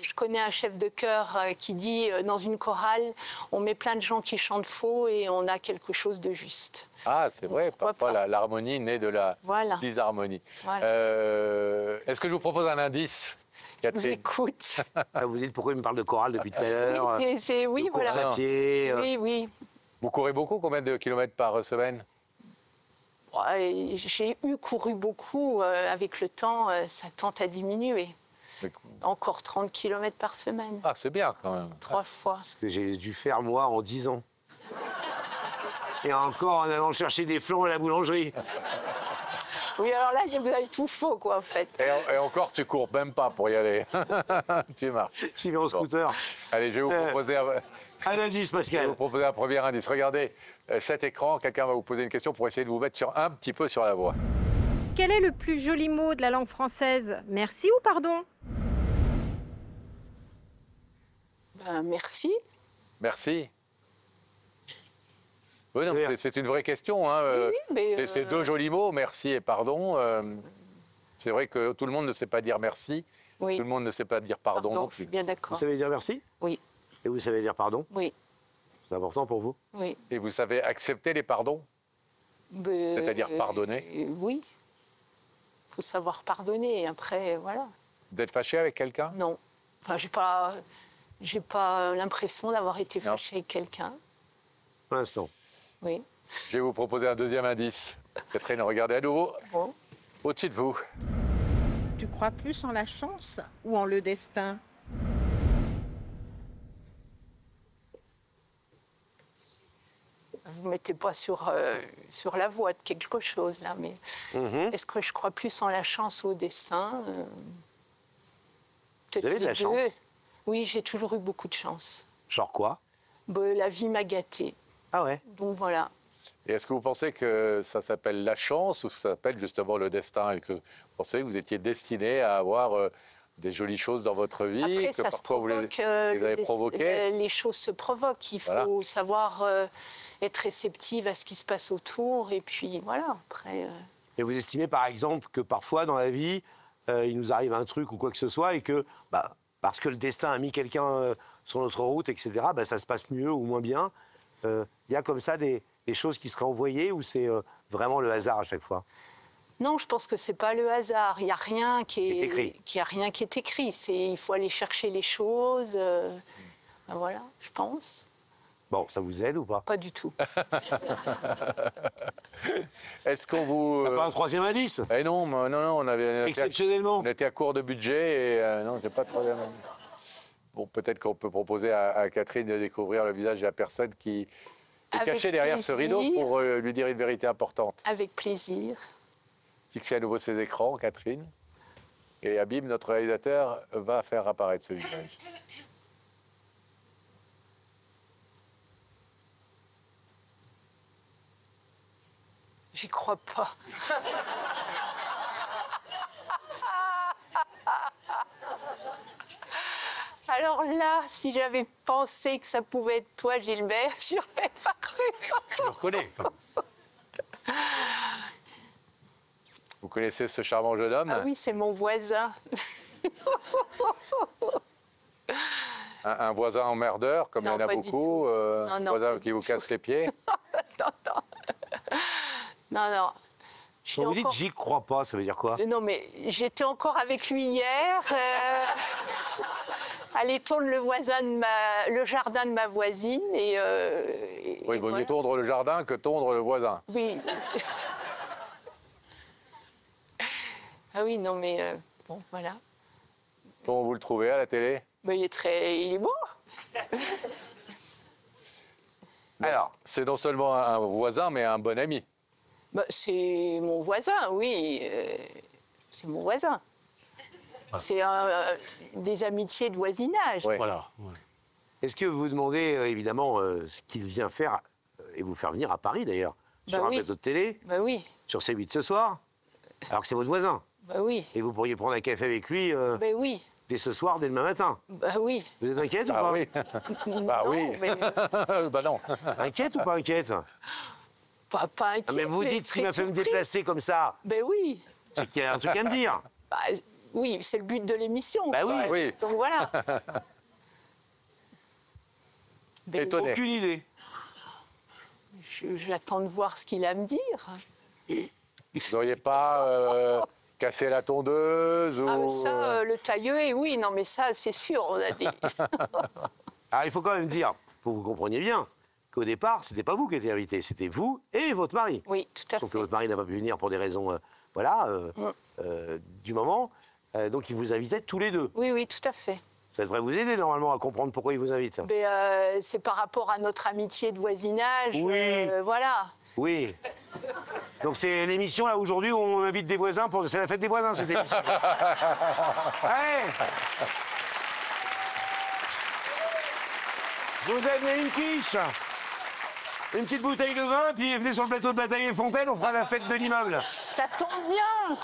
je connais un chef de chœur qui dit dans une chorale, on met plein de gens qui chantent faux et on a quelque chose de juste. Ah, c'est vrai. Pourquoi Parfois, pas. l'harmonie naît de la Voilà. disharmonie. Voilà. Est-ce que je vous propose un indice, Je vous Catherine? écoute. Ah, vous dites pourquoi il me parle de chorale depuis tout à l'heure? Oui, de course voilà. à pied. Oui, oui. Vous courez beaucoup? Combien de kilomètres par semaine? Ouais, j'ai couru beaucoup. Avec le temps, ça tend à diminuer. Encore 30 km par semaine. Ah, c'est bien quand même. 3 fois. Que j'ai dû faire, moi, en 10 ans. Et encore en allant chercher des flancs à la boulangerie. Oui, alors là, vous avez tout faux, quoi, en fait. Et encore, tu cours même pas pour y aller. Tu marches. J'y vais en scooter. Allez, je vais vous proposer Un indice, je vais Pascal. vous proposer un premier indice. Regardez cet écran. Quelqu'un va vous poser une question pour essayer de vous mettre un petit peu sur la voie. Quel est le plus joli mot de la langue française? Merci ou pardon? Ben, merci. Merci. Oui, non, c'est une vraie question. Hein. Oui, mais, C'est deux jolis mots, merci et pardon. C'est vrai que tout le monde ne sait pas dire merci. Oui. Tout le monde ne sait pas dire pardon non Je plus. suis bien Vous d'accord. savez dire merci? Oui, Et vous savez dire pardon? oui, C'est important pour vous? oui. Et vous savez accepter les pardons? C'est-à-dire pardonner? Oui. Il faut savoir pardonner. Après, voilà. Vous êtes fâché avec quelqu'un? Non. Enfin, j'ai pas l'impression d'avoir été Non. fâchée avec quelqu'un. Pour l'instant. Oui. Je vais vous proposer un deuxième indice. Catherine, regardez à nouveau. Bon. Au-dessus de vous. Tu crois plus en la chance ou en le destin? Vous ne mettez pas sur la voie de quelque chose, là, mais est-ce que je crois plus en la chance ou au destin? Peut-être Vous avez de la les deux. chance? Oui, j'ai toujours eu beaucoup de chance. Genre quoi? La vie m'a gâtée. Ah ouais? Donc voilà. Et est-ce que vous pensez que ça s'appelle la chance ou ça s'appelle justement le destin? Et que vous pensez que vous étiez destiné à avoir des jolies choses dans votre vie? Après, que ça se parfois vous provoque. les avez provoquées? Les choses se provoquent. Il faut savoir être réceptive à ce qui se passe autour. Et puis voilà, après... Et vous estimez par exemple que parfois dans la vie, il nous arrive un truc ou quoi que ce soit et que, parce que le destin a mis quelqu'un sur notre route, etc., ça se passe mieux ou moins bien. Il y a comme ça des choses qui seraient envoyées ou c'est vraiment le hasard à chaque fois? Non, je pense que c'est pas le hasard. Il n'y a rien qui est écrit. a rien qui est écrit. Il faut aller chercher les choses. Voilà, je pense. Bon, ça vous aide ou pas? Pas du tout. Est-ce qu'on vous... T'as pas un troisième indice? Eh non, on avait... Exceptionnellement. On était à court de budget et non, j'ai pas de troisième indice. Bon, peut-être qu'on peut proposer à Catherine de découvrir le visage de la personne qui est Avec cachée derrière ce rideau plaisir. pour lui dire une vérité importante. Avec plaisir. Fixez à nouveau ses écrans, Catherine. Et Habib, notre réalisateur, va faire apparaître ce visage. J'y crois pas. Alors là, si j'avais pensé que ça pouvait être toi, Gilbert, j'y aurais pas cru. Je le reconnais. Vous connaissez ce charmant jeune homme? Ah oui, c'est mon voisin. Un voisin emmerdeur, comme Non, il y en a pas du beaucoup. Non, Un non, voisin pas qui du vous tout. casse les pieds. Non. Quand vous dites j'y crois pas, ça veut dire quoi? Non, mais j'étais encore avec lui hier. aller tondre le jardin de ma voisine. Oui, il vaut mieux tondre le jardin que tondre le voisin. Oui. Ah oui, non, mais bon, voilà. Comment vous le trouvez à la télé? Ben, il est beau. Alors, c'est non seulement un voisin, mais un bon ami. Ben, c'est mon voisin, oui. C'est mon voisin. C'est des amitiés de voisinage. Ouais. Voilà. Ouais. Est-ce que vous demandez, évidemment, ce qu'il vient faire, et vous faire venir à Paris, d'ailleurs, sur un plateau de télé, sur C8 ce soir, alors que c'est votre voisin? Oui. Et vous pourriez prendre un café avec lui oui. dès ce soir, dès demain matin? Oui. Vous êtes inquiète ou pas? Oui. Bah oui. Mais... bah non. Inquiète ou pas inquiète? Pas inquiète. Ah, mais vous dites ce qui m'a fait me déplacer comme ça. Ben oui. C'est qu'il y a un truc à me dire. Bah, oui, c'est le but de l'émission. Bah oui. Oui. Donc voilà. Ben, Étonné. Aucune idée. J'attends de voir ce qu'il a à me dire. Vous n'auriez pas cassé la tondeuse ou... Ah, ça, le tailleux, oui, non, mais ça, c'est sûr, on a dit. Alors, il faut quand même dire, pour que vous compreniez bien, qu'au départ, c'était pas vous qui étiez invité, c'était vous et votre mari. Oui, tout à fait. Sauf que votre mari n'a pas pu venir pour des raisons, du moment. Donc, il vous invitait tous les deux. Oui, oui, tout à fait. Ça devrait vous aider, normalement, à comprendre pourquoi il vous invite. Mais c'est par rapport à notre amitié de voisinage. Oui. Voilà. Oui. Donc, c'est l'émission, là, aujourd'hui, où on invite des voisins pour... C'est la fête des voisins, cette émission. Allez. Je vous ai amené une quiche, une petite bouteille de vin, puis venez sur le plateau de Bataille et Fontaine, on fera la fête de l'immeuble. Ça tombe bien.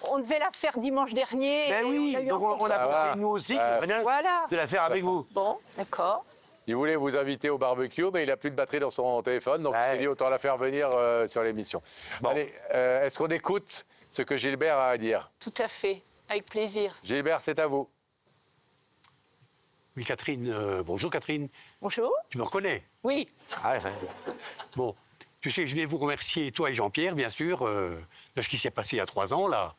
On devait la faire dimanche dernier. Ben oui, donc on a pensé nous aussi que ce serait bien de la faire avec vous. Bon, d'accord. Il voulait vous inviter au barbecue, mais il n'a plus de batterie dans son téléphone, donc il s'est dit autant la faire venir sur l'émission. Bon. Allez, est-ce qu'on écoute ce que Gilbert a à dire? Tout à fait, avec plaisir. Gilbert, c'est à vous. Oui, Catherine. Bonjour, Catherine. Bonjour. Tu me reconnais? Oui. Ah, ouais. Bon, tu sais, je vais vous remercier, toi et Jean-Pierre, bien sûr, de ce qui s'est passé il y a 3 ans, là,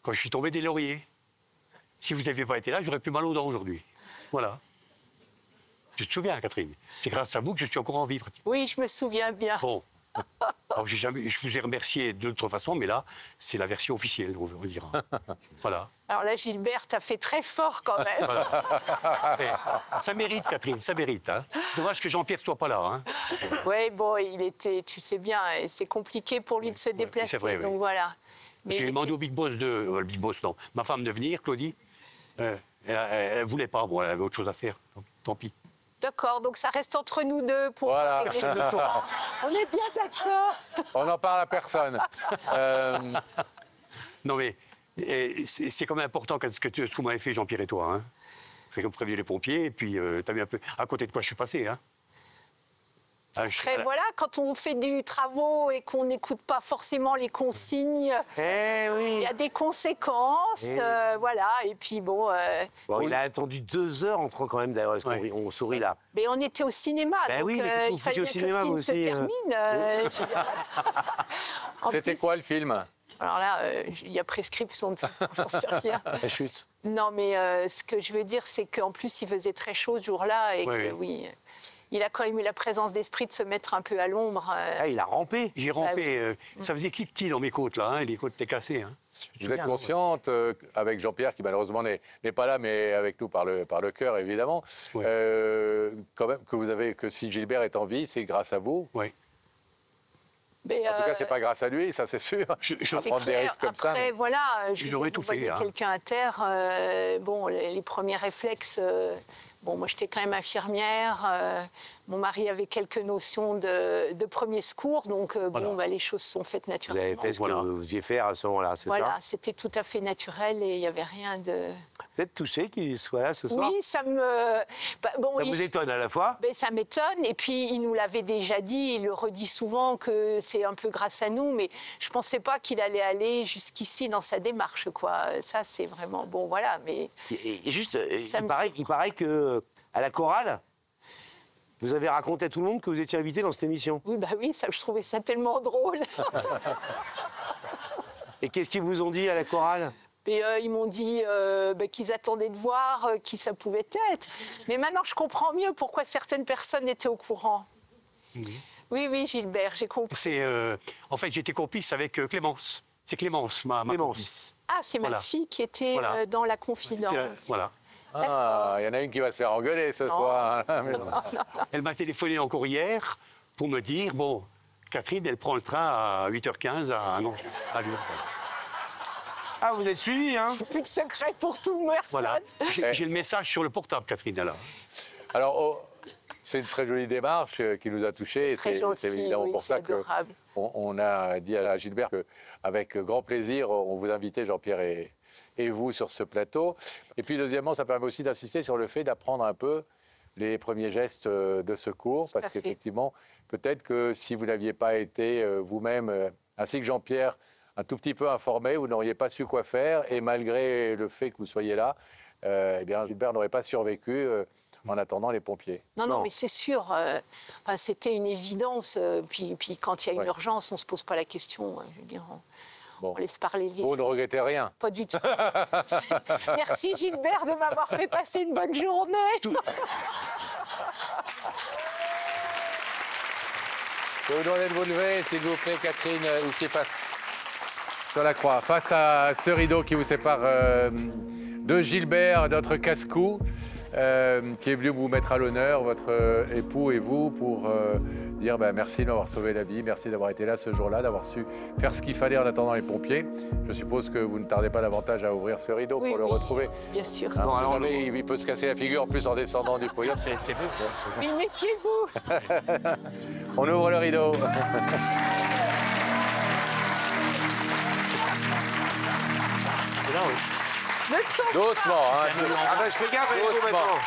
quand je suis tombé des lauriers. Si vous n'aviez pas été là, j'aurais plus mal aux dents aujourd'hui. Voilà. Tu te souviens, Catherine? C'est grâce à vous que je suis encore en vie. Oui, je me souviens bien. Bon. Alors, je vous ai remercié d'autre façon, mais là, c'est la version officielle, on va dire. Voilà. Alors là, Gilbert, t'as fait très fort quand même. Voilà. Ça mérite, Catherine, ça mérite. Hein. Dommage que Jean-Pierre ne soit pas là. Hein. Oui, bon, il était, tu sais bien, c'est compliqué pour lui de se déplacer. C'est vrai, donc voilà. J'ai demandé au Big Boss le Big Boss, non, ma femme de venir, Claudie. Elle ne voulait pas, bon, elle avait autre chose à faire. Tant pis. D'accord, donc ça reste entre nous deux pour voilà. régler ce soir. On est bien d'accord. On n'en parle à personne. Non, mais c'est quand même important ce que vous m'avez fait, Jean-Pierre et toi. Hein. J'ai comme prévenu les pompiers, et puis tu as vu un peu à côté de quoi je suis passé. Hein. Après, voilà, quand on fait du travaux et qu'on n'écoute pas forcément les consignes, il y a des conséquences, voilà. Et puis bon. Il a attendu 2 heures entre quand même d'ailleurs. On sourit là. Mais on était au cinéma, donc oui, mais il fallait bien que le film se termine. C'était quoi le film? Alors là, il y a prescription de j'en sais rien. La chute. Non, mais ce que je veux dire, c'est qu'en plus, il faisait très chaud ce jour-là et que oui. Il a quand même eu la présence d'esprit de se mettre un peu à l'ombre. Il a rampé. J'ai rampé. Ça faisait cliquetis dans mes côtes, là. Hein, les côtes étaient cassées. Hein. Vous êtes consciente, avec Jean-Pierre, qui malheureusement n'est pas là, mais avec nous par le cœur, évidemment, quand même, que si Gilbert est en vie, c'est grâce à vous. Oui. Mais en tout cas, c'est pas grâce à lui, ça c'est sûr. Je vais prendre des risques comme ça. Après, voilà, je l'aurais tout fait. Quelqu'un à terre, bon, les premiers réflexes. Bon, moi, j'étais quand même infirmière. Mon mari avait quelques notions de premier secours, donc bon, les choses sont faites naturellement. Vous avez fait ce que vous deviez faire à ce moment-là, c'est ça? Voilà, c'était tout à fait naturel et il n'y avait rien de... Vous êtes touché qu'il soit là ce soir? Oui, ça me... Bon, ça vous étonne à la fois? Ça m'étonne, et puis il nous l'avait déjà dit, il le redit souvent que c'est un peu grâce à nous, mais je ne pensais pas qu'il allait aller jusqu'ici dans sa démarche, quoi. Ça, c'est vraiment... Bon, voilà, mais... Et juste, il paraît que à la chorale, vous avez raconté à tout le monde que vous étiez invité dans cette émission. Oui, oui, ça, je trouvais ça tellement drôle. Et qu'est-ce qu'ils vous ont dit à la chorale? Et ils m'ont dit qu'ils attendaient de voir qui ça pouvait être. Mais maintenant, je comprends mieux pourquoi certaines personnes étaient au courant. Oui, Gilbert, j'ai compris. En fait, j'étais complice avec Clémence. C'est Clémence, ma complice. Ah, c'est ma fille qui était dans la confidence. Voilà. Ah, il y en a une qui va se faire engueuler ce soir. Elle m'a téléphoné encore hier pour me dire, bon, Catherine, elle prend le train à 8h15 à Lure. Ah, vous êtes suivi, hein? C'est plus de secret pour tout le monde. Voilà. J'ai le message sur le portable, Catherine, alors. Alors, c'est une très jolie démarche qui nous a touchés. C'est évidemment pour ça qu'on a dit à Gilbert qu'avec grand plaisir, on vous invitait, Jean-Pierre et vous, sur ce plateau. Et puis, deuxièmement, ça permet aussi d'insister sur le fait d'apprendre un peu les premiers gestes de secours. Parce qu'effectivement, peut-être que si vous n'aviez pas été vous-même, ainsi que Jean-Pierre, un tout petit peu informé, vous n'auriez pas su quoi faire. Et malgré le fait que vous soyez là, eh bien, Gilbert n'aurait pas survécu en attendant les pompiers. Non, mais c'est sûr. C'était une évidence. Puis quand il y a une urgence, on ne se pose pas la question. Je veux dire, on laisse parler les Vous ne regrettez rien? Pas du tout. Merci Gilbert de m'avoir fait passer une bonne journée. Je vous demander de vous lever, s'il vous plaît, Catherine, ici sur la croix, face à ce rideau qui vous sépare de Gilbert, notre casse-cou, qui est venu vous mettre à l'honneur, votre époux et vous, pour dire merci de m'avoir sauvé la vie, merci d'avoir été là ce jour-là, d'avoir su faire ce qu'il fallait en attendant les pompiers. Je suppose que vous ne tardez pas davantage à ouvrir ce rideau pour le retrouver. Bien sûr. Bon, alors, il peut se casser la figure en plus en descendant du podium, c'est vrai. Mais méfiez-vous. On ouvre le rideau. C'est là, oui. Doucement, hein. Ah ben, je fais gaffe avec vous maintenant.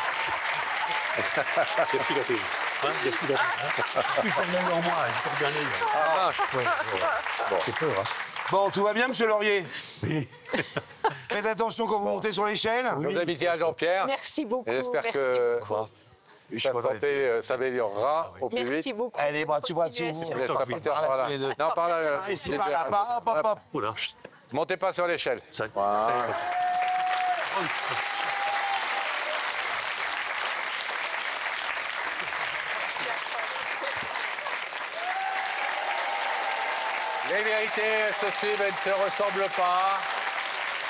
Merci, Catherine. Merci, Catherine. Plus en moi, je peux regarder. J'ai peur, hein. Bon, tout va bien, monsieur Laurier? Oui. Faites attention quand vous montez sur l'échelle. Vous habitez à Jean-Pierre. Merci beaucoup. J'espère que sa santé s'améliorera au plus vite. Merci beaucoup. Allez, bras dessus, bras dessous. Je vous laisse partir par là. Non, par là. Ici, par là. Hop, hop. Oula. Montez pas sur l'échelle. Voilà. Les vérités se suivent et ne se ressemblent pas.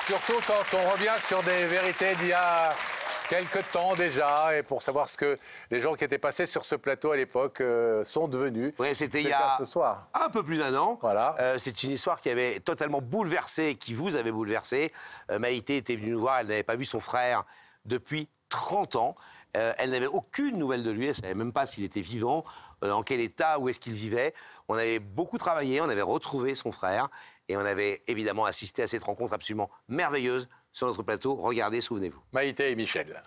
Surtout quand on revient sur des vérités d'il y a quelques temps déjà, et pour savoir ce que les gens qui étaient passés sur ce plateau à l'époque sont devenus. Oui, c'était il y a ce soir. Un peu plus d'1 an. Voilà. C'est une histoire qui avait totalement bouleversé, qui vous avait bouleversé. Maïté était venue nous voir, elle n'avait pas vu son frère depuis 30 ans. Elle n'avait aucune nouvelle de lui, elle ne savait même pas s'il était vivant, en quel état, où est-ce qu'il vivait. On avait beaucoup travaillé, on avait retrouvé son frère, et on avait évidemment assisté à cette rencontre absolument merveilleuse sur notre plateau. Regardez, souvenez-vous. Maïté et Michel.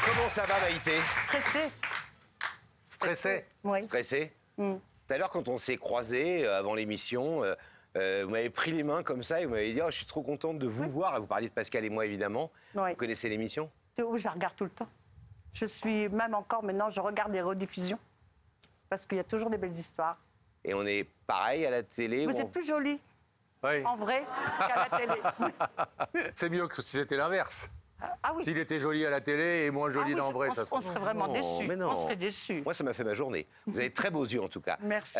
Comment ça va, Maïté? Stressée. Stressée? Oui. Stressée? Mm. Tout à l'heure, quand on s'est croisés avant l'émission, vous m'avez pris les mains comme ça et vous m'avez dit oh, je suis trop contente de vous voir. Vous parliez de Pascal et moi, évidemment. Oui. Vous connaissez l'émission? Oui, je la regarde tout le temps. Je suis, même encore maintenant, je regarde les rediffusions. Parce qu'il y a toujours des belles histoires. Et on est pareil à la télé? Vous êtes plus jolie, oui, en vrai, qu'à la télé. C'est mieux que si c'était l'inverse. Ah oui. S'il était joli à la télé et moins joli en vrai, ça on serait vraiment déçus. On serait déçus. Moi, ça m'a fait ma journée. Vous avez très beaux yeux, en tout cas. Merci.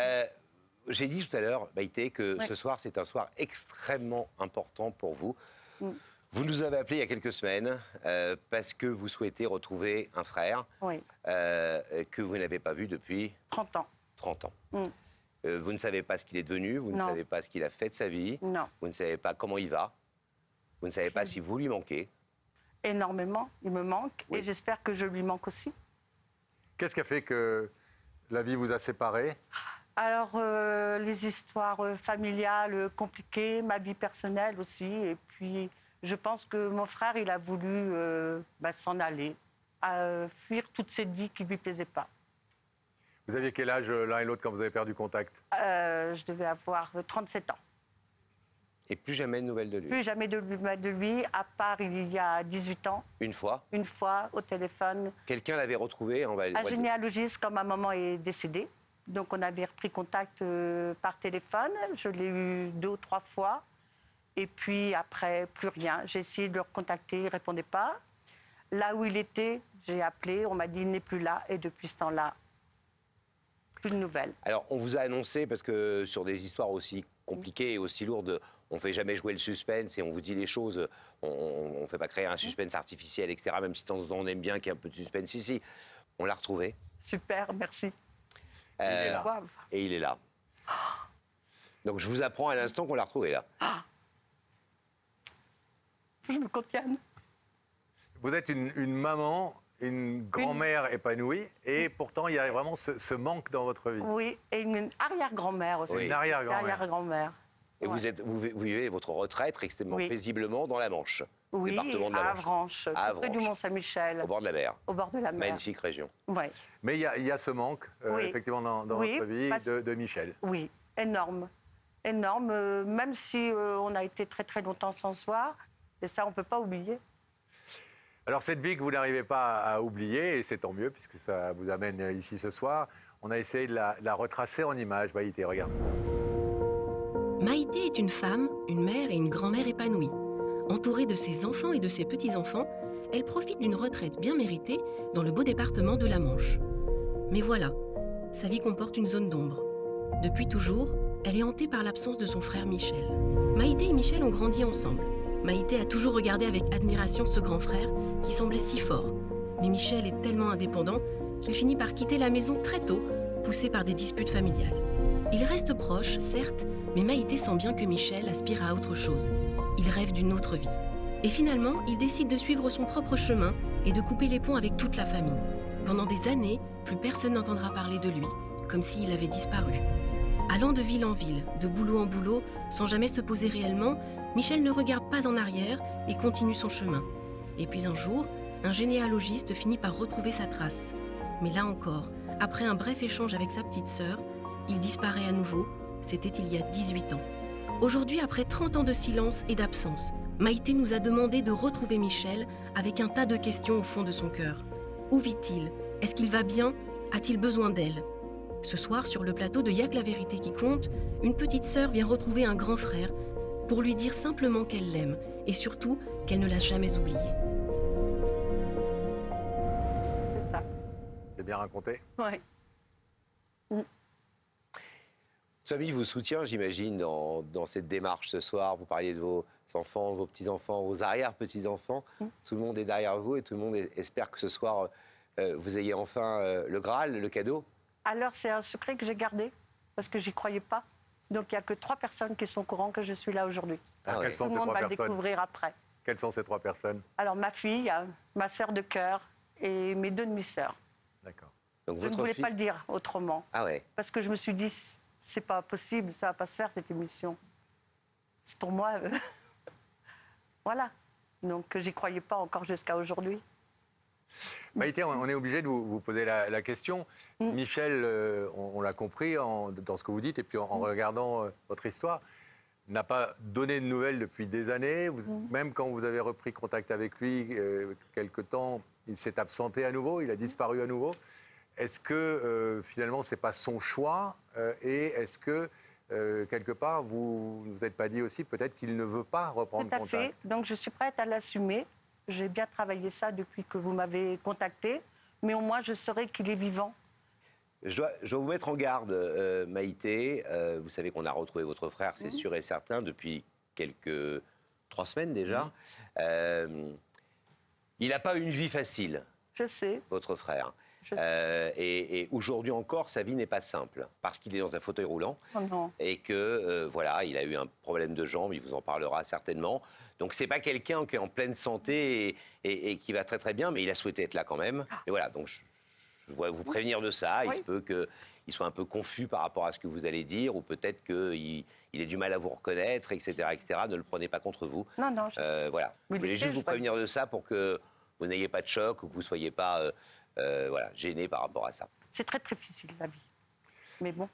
J'ai dit tout à l'heure, Maïté, que ce soir, c'est un soir extrêmement important pour vous. Mm. Vous nous avez appelé il y a quelques semaines parce que vous souhaitez retrouver un frère que vous n'avez pas vu depuis 30 ans. 30 ans. Mm. Vous ne savez pas ce qu'il est devenu, vous ne savez pas ce qu'il a fait de sa vie, vous ne savez pas comment il va, vous ne savez pas si vous lui manquez. Énormément, il me manque et j'espère que je lui manque aussi. Qu'est-ce qui a fait que la vie vous a séparés? Alors, les histoires familiales compliquées, ma vie personnelle aussi. Et puis, je pense que mon frère, il a voulu s'en aller, fuir toute cette vie qui ne lui plaisait pas. Vous aviez quel âge l'un et l'autre quand vous avez perdu contact? Je devais avoir 37 ans. Et plus jamais de nouvelles de lui? Plus jamais de nouvelles de lui, à part il y a 18 ans. Une fois? Une fois, au téléphone. Quelqu'un l'avait retrouvé? Un généalogiste, quand ma maman est décédée. Donc on avait repris contact par téléphone. Je l'ai eu 2 ou 3 fois. Et puis après, plus rien. J'ai essayé de le recontacter, il ne répondait pas. Là où il était, j'ai appelé, on m'a dit il n'est plus là. Et depuis ce temps-là, plus de nouvelles. Alors, on vous a annoncé, parce que sur des histoires aussi compliquées et aussi lourdes, on ne fait jamais jouer le suspense et on vous dit les choses. On ne fait pas créer un suspense artificiel, etc. Même si de temps en temps on aime bien qu'il y ait un peu de suspense ici. On l'a retrouvé. Super, merci. Il est là. Et il est là. Donc je vous apprends à l'instant qu'on l'a retrouvé là. Je me contienne. Vous êtes une maman, une grand-mère épanouie, et pourtant il y a vraiment ce manque dans votre vie. Oui, et une arrière-grand-mère aussi. Oui. Une arrière-grand-mère. Arrière-grand-mère. Et vous vivez votre retraite extrêmement paisiblement dans la Manche, oui, département de la Manche. À Avranches, près du Mont-Saint-Michel. Au bord de la mer. Au bord de la mer. Magnifique région. Ouais. Mais il y a ce manque, effectivement, dans votre vie de Michel. Oui, énorme. Énorme, même si on a été très très longtemps sans se voir, et ça on ne peut pas oublier. Alors cette vie que vous n'arrivez pas à oublier, et c'est tant mieux puisque ça vous amène ici ce soir, on a essayé de la retracer en images. Maïté, regarde. Maïté est une femme, une mère et une grand-mère épanouie. Entourée de ses enfants et de ses petits-enfants, elle profite d'une retraite bien méritée dans le beau département de la Manche. Mais voilà, sa vie comporte une zone d'ombre. Depuis toujours, elle est hantée par l'absence de son frère Michel. Maïté et Michel ont grandi ensemble. Maïté a toujours regardé avec admiration ce grand frère qui semblait si fort. Mais Michel est tellement indépendant qu'il finit par quitter la maison très tôt, poussé par des disputes familiales. Ils restent proches, certes, mais Maïté sent bien que Michel aspire à autre chose. Il rêve d'une autre vie. Et finalement, il décide de suivre son propre chemin et de couper les ponts avec toute la famille. Pendant des années, plus personne n'entendra parler de lui, comme s'il avait disparu. Allant de ville en ville, de boulot en boulot, sans jamais se poser réellement, Michel ne regarde pas en arrière et continue son chemin. Et puis un jour, un généalogiste finit par retrouver sa trace. Mais là encore, après un bref échange avec sa petite sœur, il disparaît à nouveau. C'était il y a 18 ans. Aujourd'hui, après 30 ans de silence et d'absence, Maïté nous a demandé de retrouver Michel avec un tas de questions au fond de son cœur. Où vit-il? Est-ce qu'il va bien? A-t-il besoin d'elle? Ce soir, sur le plateau de Y'a que la vérité qui compte, une petite sœur vient retrouver un grand frère pour lui dire simplement qu'elle l'aime et surtout qu'elle ne l'a jamais oublié. C'est ça. C'est bien raconté? Oui. Samy vous soutient, j'imagine, dans cette démarche ce soir. Vous parliez de vos enfants, vos petits-enfants, vos arrière-petits-enfants. Tout le monde est derrière vous et tout le monde espère que ce soir, vous ayez enfin le Graal, le cadeau. Alors, c'est un secret que j'ai gardé, parce que j'y croyais pas. Donc, il n'y a que 3 personnes qui sont au courant que je suis là aujourd'hui. Quelles sont Tout ces le monde 3 va le personnes? découvrir après. Quelles sont ces 3 personnes? Alors, ma fille, ma sœur de cœur et mes 2 demi-sœurs. D'accord. Donc, Je ne voulais pas le dire autrement. Ah ouais. Parce que je me suis dit, c'est pas possible, ça va pas se faire, cette émission. C'est pour moi... Voilà. Donc, j'y croyais pas encore jusqu'à aujourd'hui. Maïté, on est obligé de vous poser la question. Michel, on l'a compris dans ce que vous dites et puis en regardant votre histoire, n'a pas donné de nouvelles depuis des années. Même quand vous avez repris contact avec lui, quelque temps, il s'est absenté à nouveau, il a disparu à nouveau. Est-ce que finalement, ce n'est pas son choix et est-ce que, quelque part, vous ne vous êtes pas dit aussi peut-être qu'il ne veut pas reprendre contact? Tout à fait. Donc, je suis prête à l'assumer. J'ai bien travaillé ça depuis que vous m'avez contacté, mais au moins je saurai qu'il est vivant. Je dois vous mettre en garde, Maïté. Vous savez qu'on a retrouvé votre frère, c'est sûr et certain, depuis 3 semaines déjà. Il n'a pas une vie facile. Je sais. Votre frère. Et aujourd'hui encore, sa vie n'est pas simple, parce qu'il est dans un fauteuil roulant. Oh non. Et que, voilà, il a eu un problème de jambe, il vous en parlera certainement. Donc, c'est pas quelqu'un qui est en pleine santé et qui va très très bien, mais il a souhaité être là quand même. Et voilà, donc je voudrais vous prévenir de ça. Oui. Il se peut qu'il soit un peu confus par rapport à ce que vous allez dire, ou peut-être qu'il ait du mal à vous reconnaître, etc., etc. Ne le prenez pas contre vous. Non, non. Voilà. Je voulais juste vous prévenir de ça pour que vous n'ayez pas de choc ou que vous ne soyez pas voilà, gêné par rapport à ça. C'est très, très difficile, la vie. Mais bon.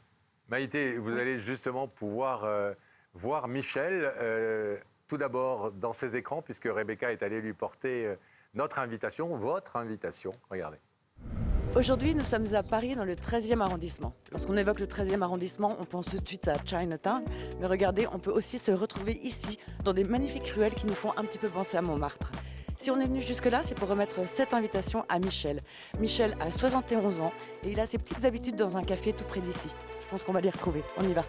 Maïté, vous allez justement pouvoir voir Michel, tout d'abord dans ses écrans, puisque Rebecca est allée lui porter notre invitation, votre invitation. Regardez. Aujourd'hui, nous sommes à Paris, dans le 13e arrondissement. Lorsqu'on évoque le 13e arrondissement, on pense tout de suite à Chinatown. Mais regardez, on peut aussi se retrouver ici, dans des magnifiques ruelles qui nous font un petit peu penser à Montmartre. Si on est venu jusque-là, c'est pour remettre cette invitation à Michel. Michel a 71 ans et il a ses petites habitudes dans un café tout près d'ici. Je pense qu'on va les retrouver. On y va.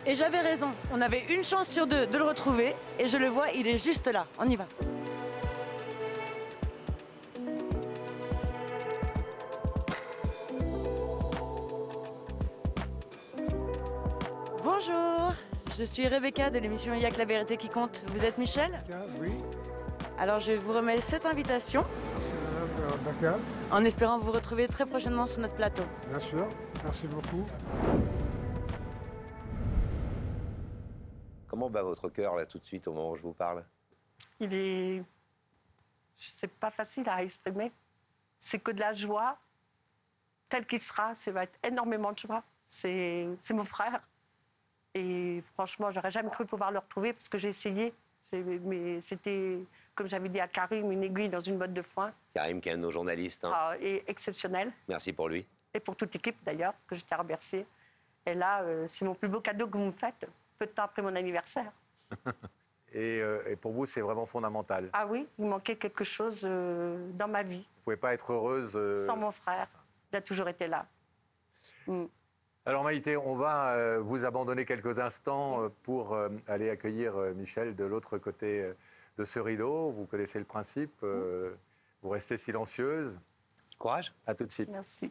Et j'avais raison, on avait une chance sur deux de le retrouver. Et je le vois, il est juste là. On y va. Bonjour, je suis Rebecca de l'émission Il y a que la vérité qui compte. Vous êtes Michel? Oui. Alors je vous remets cette invitation. D'accord. En espérant vous retrouver très prochainement sur notre plateau. Bien sûr, merci beaucoup. Comment bat votre cœur là tout de suite au moment où je vous parle? Il est... C'est pas facile à exprimer. C'est que de la joie. Tel qu'il sera, ça va être énormément de joie. C'est mon frère. Et franchement, j'aurais jamais cru pouvoir le retrouver parce que j'ai essayé. Mais c'était, comme j'avais dit à Karim, une aiguille dans une botte de foin. Karim, qui est un de nos journalistes. Hein. Et exceptionnel. Merci pour lui. Et pour toute l'équipe d'ailleurs, que je tiens à remercier. Et là, c'est mon plus beau cadeau que vous me faites, peu de temps après mon anniversaire. Et pour vous, c'est vraiment fondamental. Ah oui, il manquait quelque chose dans ma vie. Vous ne pouvez pas être heureuse sans mon frère. Il a toujours été là. Alors Maïté, on va vous abandonner quelques instants pour aller accueillir Michel de l'autre côté de ce rideau. Vous connaissez le principe. Vous restez silencieuse. Courage. À tout de suite. Merci.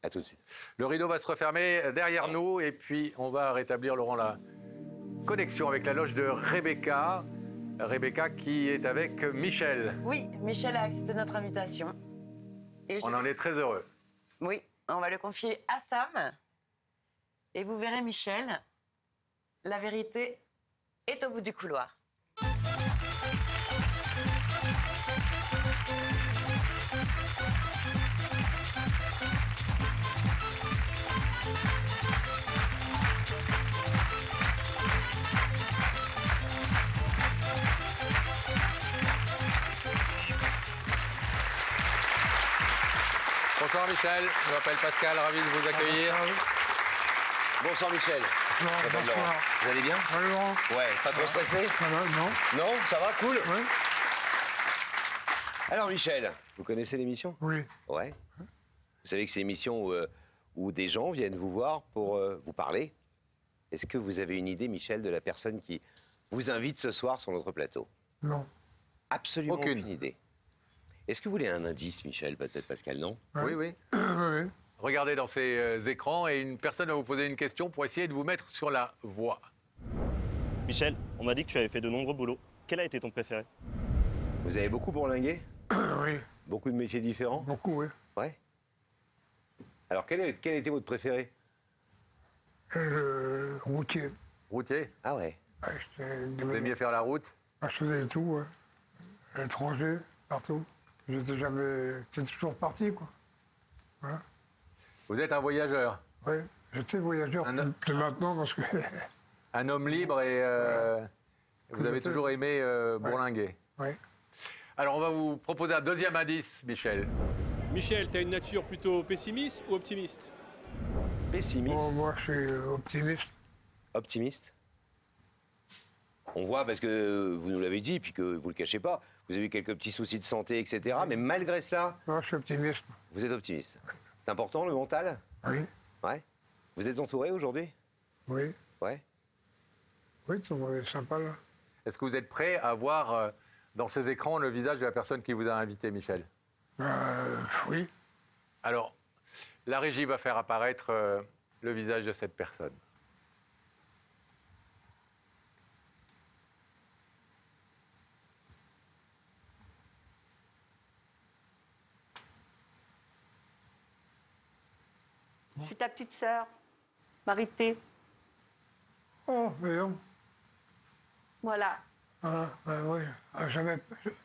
À tout de suite. Le rideau va se refermer derrière nous et puis on va rétablir, Laurent, la connexion avec la loge de Rebecca. Rebecca qui est avec Michel. Oui, Michel a accepté notre invitation. Et on en est très heureux. Oui, on va le confier à Sam. Et vous verrez, Michel, la vérité est au bout du couloir. Bonsoir Michel, je m'appelle Pascal, ravi de vous accueillir. Bonsoir Michel. Bonsoir. Vous allez bien? Oui, Laurent. Ouais, pas trop stressé? Non. Non, ça va, cool? Oui. Alors Michel, vous connaissez l'émission? Oui. Ouais. Vous savez que c'est l'émission où des gens viennent vous voir pour vous parler. Est-ce que vous avez une idée, Michel, de la personne qui vous invite ce soir sur notre plateau? Non. Absolument aucune idée. Est-ce que vous voulez un indice, Michel, peut-être, Pascal, non? Oui, oui. Oui. Regardez dans ces écrans et une personne va vous poser une question pour essayer de vous mettre sur la voie. Michel, on m'a dit que tu avais fait de nombreux boulots. Quel a été ton préféré? Vous avez beaucoup bourlingué? Oui. Beaucoup de métiers différents? Beaucoup, oui. Ouais. Alors, quel était votre préféré? Routier. Routier? Ah ouais. Vous aimiez faire la route? Je faisais tout, ouais. À l'étranger, partout. J'étais toujours parti, quoi. Voilà. Vous êtes un voyageur? Oui, j'étais voyageur plus maintenant parce que... Un homme libre et vous avez toujours aimé bourlinguer? Oui. Alors, on va vous proposer un deuxième indice, Michel. Michel, tu as une nature plutôt pessimiste ou optimiste? Pessimiste? Moi, je suis optimiste. Optimiste? On voit, parce que vous nous l'avez dit, puis que vous ne le cachez pas, vous avez eu quelques petits soucis de santé, etc. Mais malgré cela... Non, je suis optimiste. Vous êtes optimiste. C'est important, le mental? Oui. Ouais. Vous êtes entouré aujourd'hui? Oui. Ouais. Oui, c'est sympa, là. Est-ce que vous êtes prêt à voir dans ces écrans le visage de la personne qui vous a invité, Michel? Oui. Alors, la régie va faire apparaître le visage de cette personne. Je suis ta petite sœur, Marité. Oh, voyons. Voilà. Ah, oui.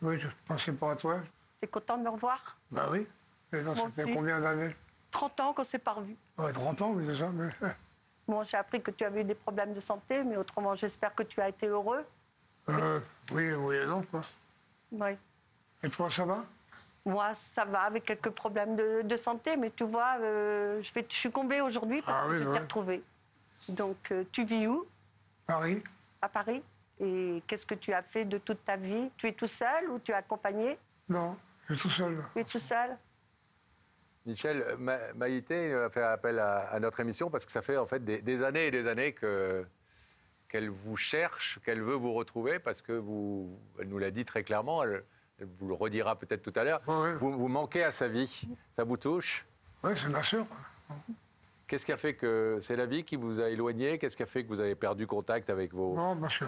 Oui, je pensais pas à toi. T'es content de me revoir? Bah oui. Et donc, ça fait combien d'années? 30 ans qu'on s'est pas revus. Ouais, 30 ans, oui, c'est ça. Mais... Bon, j'ai appris que tu avais eu des problèmes de santé, mais autrement, j'espère que tu as été heureux. Oui, oui et non, quoi. Oui. Et toi, ça va? Moi, ça va, avec quelques problèmes de santé, mais tu vois, je suis comblée aujourd'hui parce que je t'ai retrouvée. Donc, tu vis où? Paris. À Paris. Et qu'est-ce que tu as fait de toute ta vie? Tu es tout seul ou tu es accompagné? Non, je suis tout seul. Tu es tout seul? Michel, Maïté a fait appel à notre émission parce que ça fait en fait des années et des années qu'elle vous cherche, qu'elle veut vous retrouver parce que elle nous l'a dit très clairement, elle vous le redira peut-être tout à l'heure, vous manquez à sa vie. Ça vous touche? Oui, c'est bien sûr. Qu'est-ce qui a fait que c'est la vie qui vous a éloigné? Qu'est-ce qui a fait que vous avez perdu contact avec vos... Non, parce que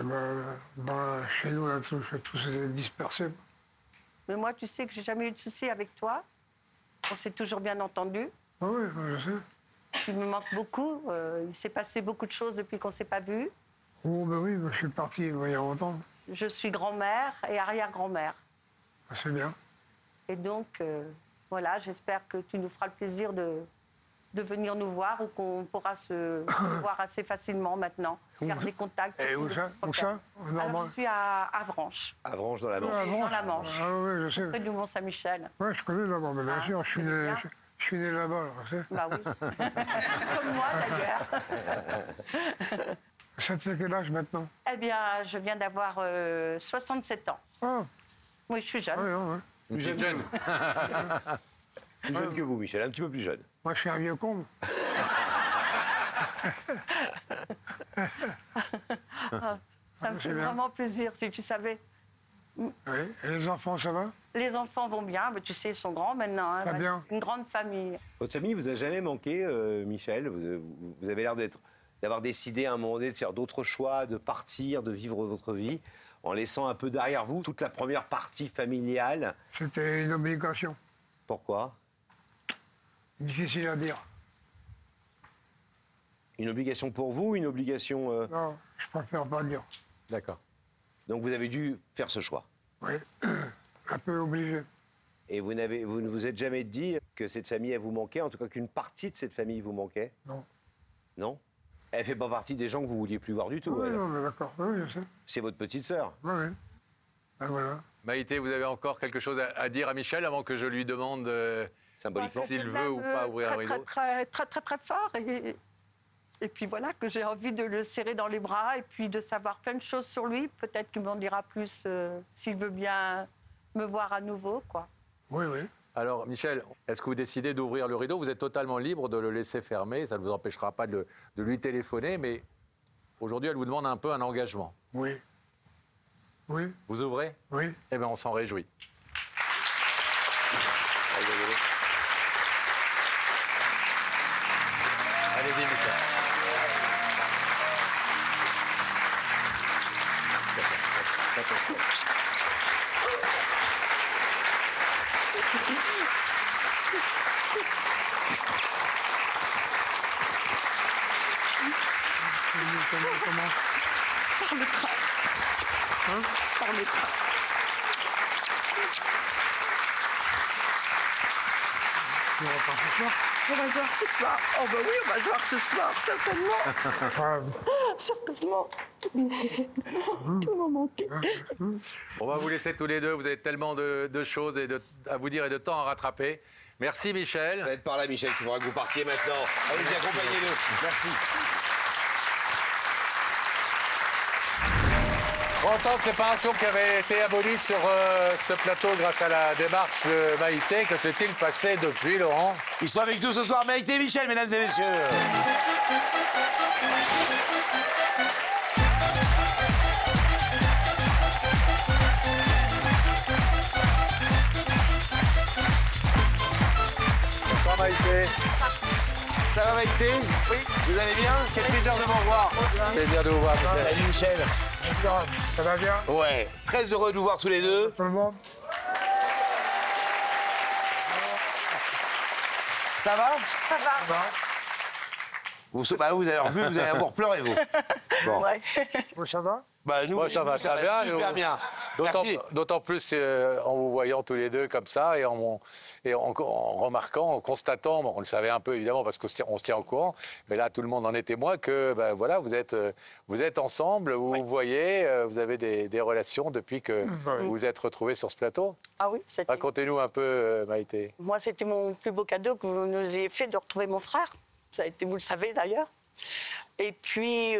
chez nous, là, tout s'est dispersé. Mais moi, tu sais que j'ai jamais eu de soucis avec toi. On s'est toujours bien entendu. Oui, je sais. Tu me manques beaucoup. Il s'est passé beaucoup de choses depuis qu'on ne s'est pas vus. Oh, ben oui, je suis parti il y a longtemps. Je suis grand-mère et arrière-grand-mère. C'est bien. Et donc, voilà, j'espère que tu nous feras le plaisir de venir nous voir ou qu'on pourra se voir assez facilement maintenant. Garder contact. Et où ça? Alors, je suis à Avranches. Avranches dans la Manche. Dans la Manche. Ah oui, je sais. Près du Mont-Saint-Michel. Oui, je connais là-bas, mais bien sûr, je suis né là-bas, tu sais. Bah oui. Comme moi, d'ailleurs. Ça te fait quel âge maintenant? Eh bien, je viens d'avoir 67 ans. Ah. Oui, je suis jeune. Oui. Plus jeune plus jeune que vous, Michel, un petit peu plus jeune. Moi, je suis un vieux con. Ça me fait vraiment plaisir, si tu savais. Oui, et les enfants, ça va? Les enfants vont bien, mais tu sais, ils sont grands maintenant. Hein, bien. Une grande famille. Votre famille vous a jamais manqué, Michel? Vous avez l'air d'avoir décidé à un moment donné de faire d'autres choix, de partir, de vivre votre vie, en laissant un peu derrière vous toute la première partie familiale. C'était une obligation. Pourquoi? Difficile à dire. Une obligation pour vous, une obligation... Non, je préfère pas dire. D'accord. Donc vous avez dû faire ce choix? Oui, un peu obligé. Et vous ne vous êtes jamais dit que cette famille, elle vous manquait, en tout cas qu'une partie de cette famille vous manquait? Non. Non? Elle fait pas partie des gens que vous vouliez plus voir du tout? Oui, elle. non, mais d'accord, oui, je sais. C'est votre petite sœur? Oui, oui. Ben voilà. Maïté, vous avez encore quelque chose à dire à Michel avant que je lui demande symboliquement s'il veut ou pas ouvrir un rideau? Très fort. Et puis voilà, que j'ai envie de le serrer dans les bras et puis de savoir plein de choses sur lui. Peut-être qu'il m'en dira plus s'il veut bien me voir à nouveau, quoi. Oui. Alors, Michel, est-ce que vous décidez d'ouvrir le rideau? Vous êtes totalement libre de le laisser fermer. Ça ne vous empêchera pas de lui téléphoner, mais aujourd'hui, elle vous demande un peu un engagement. Oui. Oui. Vous ouvrez? Oui. Eh bien, on s'en réjouit. Allez-y, Michel. Par le train. Hein? Par le train. On va pas ce soir? On va se voir ce soir. Oh ben oui, on va se voir ce soir, certainement. Certainement. Tout m'a manqué. On va vous laisser tous les deux. Vous avez tellement de choses à vous dire et de temps à rattraper. Merci, Michel. Ça va être par là, Michel, qu'il faudra que vous partiez maintenant. Allez-y, accompagnez-le. Merci. 30 ans de séparation qui avait été abolie sur ce plateau grâce à la démarche de Maïté. Que s'est-il passé depuis, Laurent? Ils sont avec nous ce soir, Maïté et Michel, mesdames et messieurs. Bonsoir, Maïté. Ça va, Maïté? Oui. Vous allez bien? Quel plaisir de vous revoir. Plaisir de vous voir. Salut, Michel. Ça va bien? Ouais, très heureux de vous voir tous les deux. Tout le monde? Ça va? Ça va. vous avez revu, vous allez avoir pleuré, vous. Bon. Ouais. Ça va? Bah, nous, Moi, ça va bien. super bien. Merci. D'autant plus en vous voyant tous les deux comme ça et en remarquant, en constatant, bon, on le savait un peu évidemment parce qu'on se tient au courant, mais là tout le monde en est témoin que ben, voilà, vous êtes ensemble, vous vous voyez, vous avez des relations depuis que vous vous êtes retrouvés sur ce plateau. Ah oui, racontez-nous un peu, Maïté. Moi, c'était mon plus beau cadeau que vous nous ayez fait de retrouver mon frère. Ça a été, vous le savez d'ailleurs. Et puis,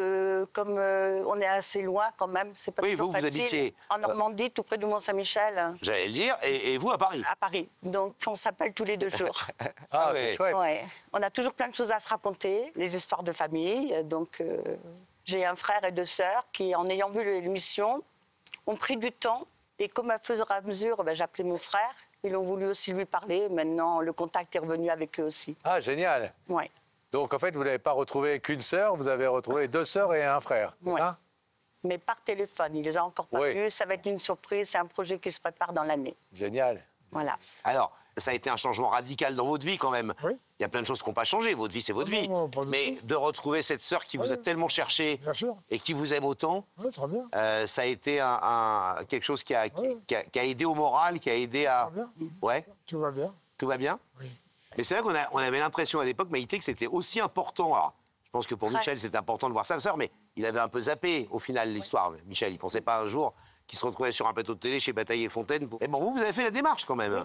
comme on est assez loin quand même, c'est pas toujours facile. Vous habitiez en Normandie, tout près du Mont-Saint-Michel. J'allais le dire, et vous à Paris? À Paris. Donc, on s'appelle tous les 2 jours. Ah, c'est chouette. Ouais. On a toujours plein de choses à se raconter, les histoires de famille. Donc, j'ai un frère et 2 sœurs qui, en ayant vu l'émission, ont pris du temps. Et comme à fur et à mesure, ben, j'appelais mon frère. Ils ont voulu aussi lui parler. Maintenant, le contact est revenu avec eux aussi. Ah, génial. Ouais. Donc, en fait, vous n'avez pas retrouvé qu'une sœur, vous avez retrouvé 2 sœurs et un frère. Oui. Mais par téléphone. Il les a encore pas vus. Ça va être une surprise. C'est un projet qui se prépare dans l'année. Génial. Voilà. Alors, ça a été un changement radical dans votre vie quand même. Oui. Il y a plein de choses qui n'ont pas changé. Votre vie, c'est votre vie. Non, mais de retrouver cette sœur qui vous a tellement cherché et qui vous aime autant, très bien. Ça a été quelque chose qui a aidé au moral, qui a aidé à... Ouais. Tout va bien. Tout va bien? Oui. Mais c'est vrai qu'on avait l'impression à l'époque, Maïté, que c'était aussi important. Alors, je pense que pour Michel, c'était important de voir sa sœur, mais il avait un peu zappé au final l'histoire. Michel, il ne pensait pas un jour qu'il se retrouvait sur un plateau de télé chez Bataille et Fontaine. Et bon, vous avez fait la démarche quand même.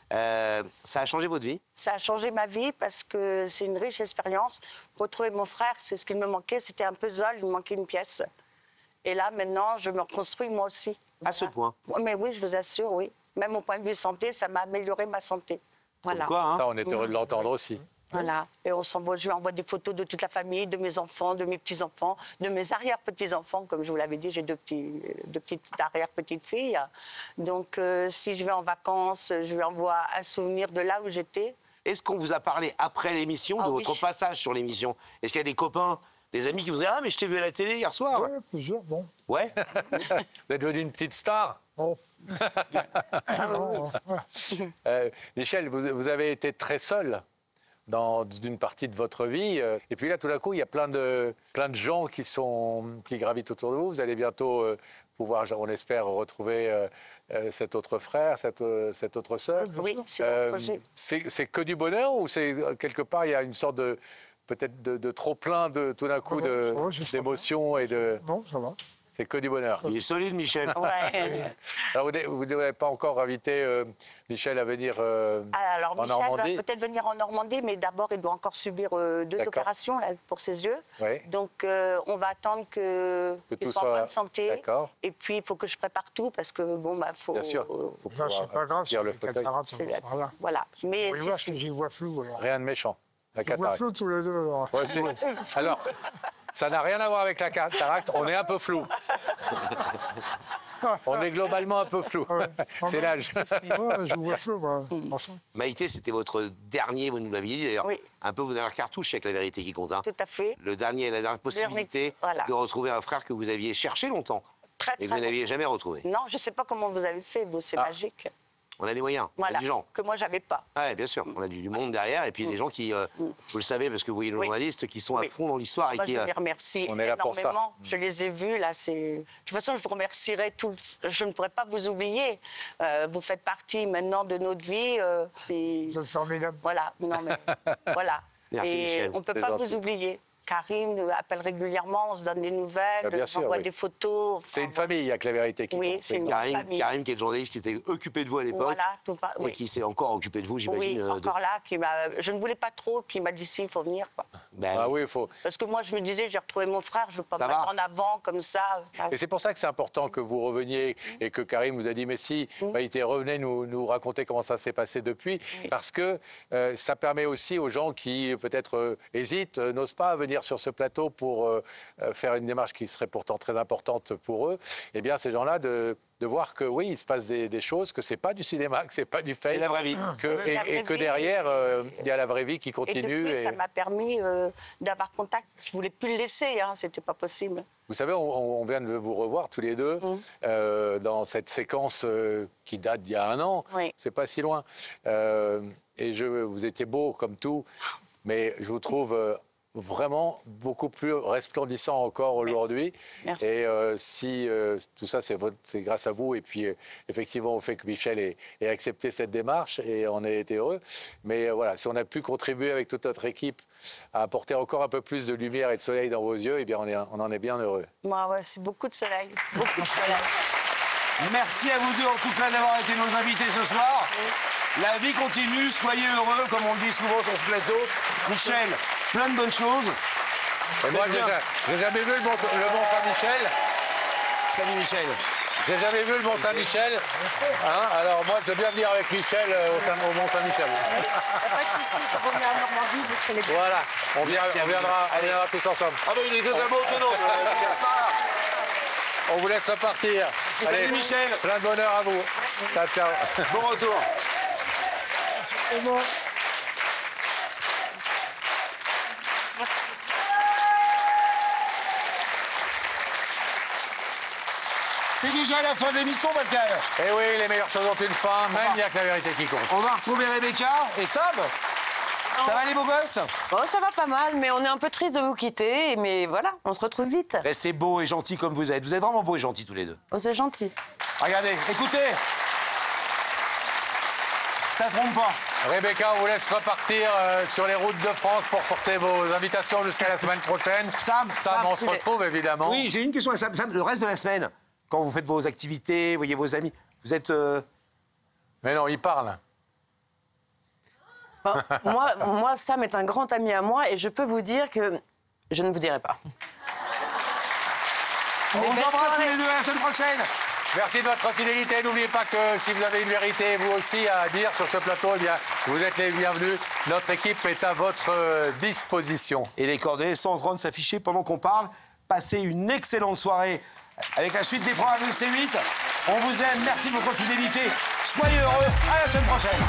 Ça a changé votre vie? Ça a changé ma vie parce que c'est une riche expérience. Retrouver mon frère, c'est ce qui me manquait. C'était un puzzle, il me manquait une pièce. Et là, maintenant, je me reconstruis moi aussi. À ce point? Mais oui, je vous assure, oui. Même au point de vue santé, ça m'a amélioré ma santé. Voilà. Quoi, Ça, on est heureux de l'entendre aussi. Voilà. Et je lui envoie des photos de toute la famille, de mes enfants, de mes petits-enfants, de mes arrière-petits-enfants. Comme je vous l'avais dit, j'ai deux petites arrière-petites-filles. Donc, si je vais en vacances, je lui envoie un souvenir de là où j'étais. Est-ce qu'on vous a parlé après l'émission, de votre passage sur l'émission? Est-ce qu'il y a des copains, des amis qui vous disent « Ah, mais je t'ai vu à la télé hier soir ». Oui, plusieurs, bon. Ouais. Vous êtes devenu une petite star? Oh. Michel, vous avez été très seul dans une partie de votre vie. Et puis là, tout d'un coup, il y a plein de gens qui gravitent autour de vous. Vous allez bientôt pouvoir, on espère, retrouver cet autre frère, cette autre sœur. Oui, c'est mon projet. C'est que du bonheur ou c'est quelque part, il y a une sorte de peut-être de trop plein tout d'un coup d'émotions et de... Non, ça va. C'est que du bonheur. Il est solide, Michel. Ouais. Alors, vous n'avez pas encore invité Michel à venir Alors, en Normandie? Michel va peut-être venir en Normandie, mais d'abord, il doit encore subir 2 opérations là, pour ses yeux. Oui. Donc, on va attendre qu'il soit en bonne santé. D'accord. Et puis, il faut que je prépare tout parce que, bon, bah, faut... Bien sûr. Là, c'est pas grave, c'est le fauteuil. Voilà. Voilà. Mais oui, si, moi, j'y vois flou, alors. Rien de méchant. La j'y vois cataracte. flou tous les deux, alors. Ouais, alors, ça n'a rien à voir avec la cataracte, on est un peu flou. On est globalement un peu flou. C'est l'âge. Ouais, je vois flou, moi. Maïté, c'était votre dernier, vous nous l'aviez dit d'ailleurs, un peu vos dernières cartouches avec La Vérité qui compte. Hein. Tout à fait. La dernière possibilité de retrouver un frère que vous aviez cherché longtemps et que vous n'aviez jamais retrouvé. Non, je ne sais pas comment vous avez fait, vous, c'est magique. On a des moyens, voilà, on a du gens. Que moi, j'avais pas. Oui, bien sûr. On a du monde derrière et puis des gens qui, vous le savez, parce que vous voyez nos journalistes, qui sont à fond dans l'histoire. Moi, et qui, je les remercie on est là pour ça. Je les ai vus, là. De toute façon, je vous remercierai je ne pourrais pas vous oublier. Vous faites partie maintenant de notre vie. C'est formidable. Voilà. Non, mais, voilà. Merci, et Michel. on ne peut pas vous oublier. Karim nous appelle régulièrement, on se donne des nouvelles, on envoie des photos. Enfin, c'est une famille, il n'y a que La Vérité qui compte. C'est une famille. Karim, qui est le journaliste qui était occupé de vous à l'époque, et qui s'est encore occupé de vous, j'imagine. Oui, encore là. Je ne voulais pas trop, puis il m'a dit si, il faut venir. Quoi. Ah oui, il faut. Parce que moi, je me disais, j'ai retrouvé mon frère, je ne veux pas me mettre en avant comme ça. Et c'est pour ça que c'est important que vous reveniez et que Karim vous a dit, mais si, Maïté, revenez nous raconter comment ça s'est passé depuis, parce que ça permet aussi aux gens qui peut-être hésitent, n'osent pas venir sur ce plateau pour faire une démarche qui serait pourtant très importante pour eux, eh bien ces gens-là de voir que oui, il se passe des choses, que c'est pas du cinéma, que c'est pas du fake, c'est la vraie vie, et que derrière il y a la vraie vie qui continue. Et ça m'a permis d'avoir contact. Je voulais plus le laisser, hein, c'était pas possible. Vous savez, on vient de vous revoir tous les deux dans cette séquence qui date d'il y a 1 an. Oui. C'est pas si loin. Et vous étiez beau comme tout, mais je vous trouve vraiment beaucoup plus resplendissant encore aujourd'hui. Merci. Et si tout ça, c'est grâce à vous. Et puis, effectivement, au fait que Michel ait accepté cette démarche et on a été heureux. Mais voilà, si on a pu contribuer avec toute notre équipe à apporter encore un peu plus de lumière et de soleil dans vos yeux, eh bien, on en est bien heureux. Moi, ouais, c'est beaucoup de soleil. Beaucoup de soleil. Merci à vous deux, en tout cas, d'avoir été nos invités ce soir. La vie continue, soyez heureux, comme on le dit souvent sur ce plateau. Michel, plein de bonnes choses. Et moi, j'ai jamais vu le Mont Saint-Michel. Salut Michel. J'ai jamais vu le Mont Saint-Michel. Hein, alors moi, je veux bien venir avec Michel au Mont Saint-Michel. Il n'y a pas de souci, pour revenir à Normandie, vous serez les bienvenus. Voilà, on viendra tous ensemble. Ah ben il est totalement autonome, Michel. On vous laisse repartir. Salut Michel. Plein de bonheur à vous. Ciao, ciao. Bon retour. C'est bon. C'est déjà la fin de l'émission, Pascal. Eh oui, les meilleures choses ont une fin, même il n'y a que la vérité qui compte. On va retrouver Rebecca et Sam. Ça va les beaux gosses? Oh, ça va pas mal, mais on est un peu triste de vous quitter. Mais voilà, on se retrouve vite. Restez beaux et gentils comme vous êtes. Vous êtes vraiment beaux et gentils tous les deux. Oh, c'est gentil. Regardez, écoutez. Ça trompe pas. Rebecca, on vous laisse repartir sur les routes de France pour porter vos invitations jusqu'à la semaine prochaine. Sam, on se retrouve évidemment. Oui, j'ai une question à Sam. Sam, le reste de la semaine, quand vous faites vos activités, vous voyez vos amis, vous êtes... Mais non, il parle. Ben, moi, Sam est un grand ami à moi et je peux vous dire que je ne vous dirai pas. On vous embrasse tous les deux, à la semaine prochaine. Merci de votre fidélité. N'oubliez pas que si vous avez une vérité, vous aussi, à dire sur ce plateau, eh bien, vous êtes les bienvenus. Notre équipe est à votre disposition. Et les coordonnées sont en train de s'afficher pendant qu'on parle. Passez une excellente soirée avec la suite des programmes de C8. On vous aime, merci de votre fidélité. Soyez heureux, à la semaine prochaine.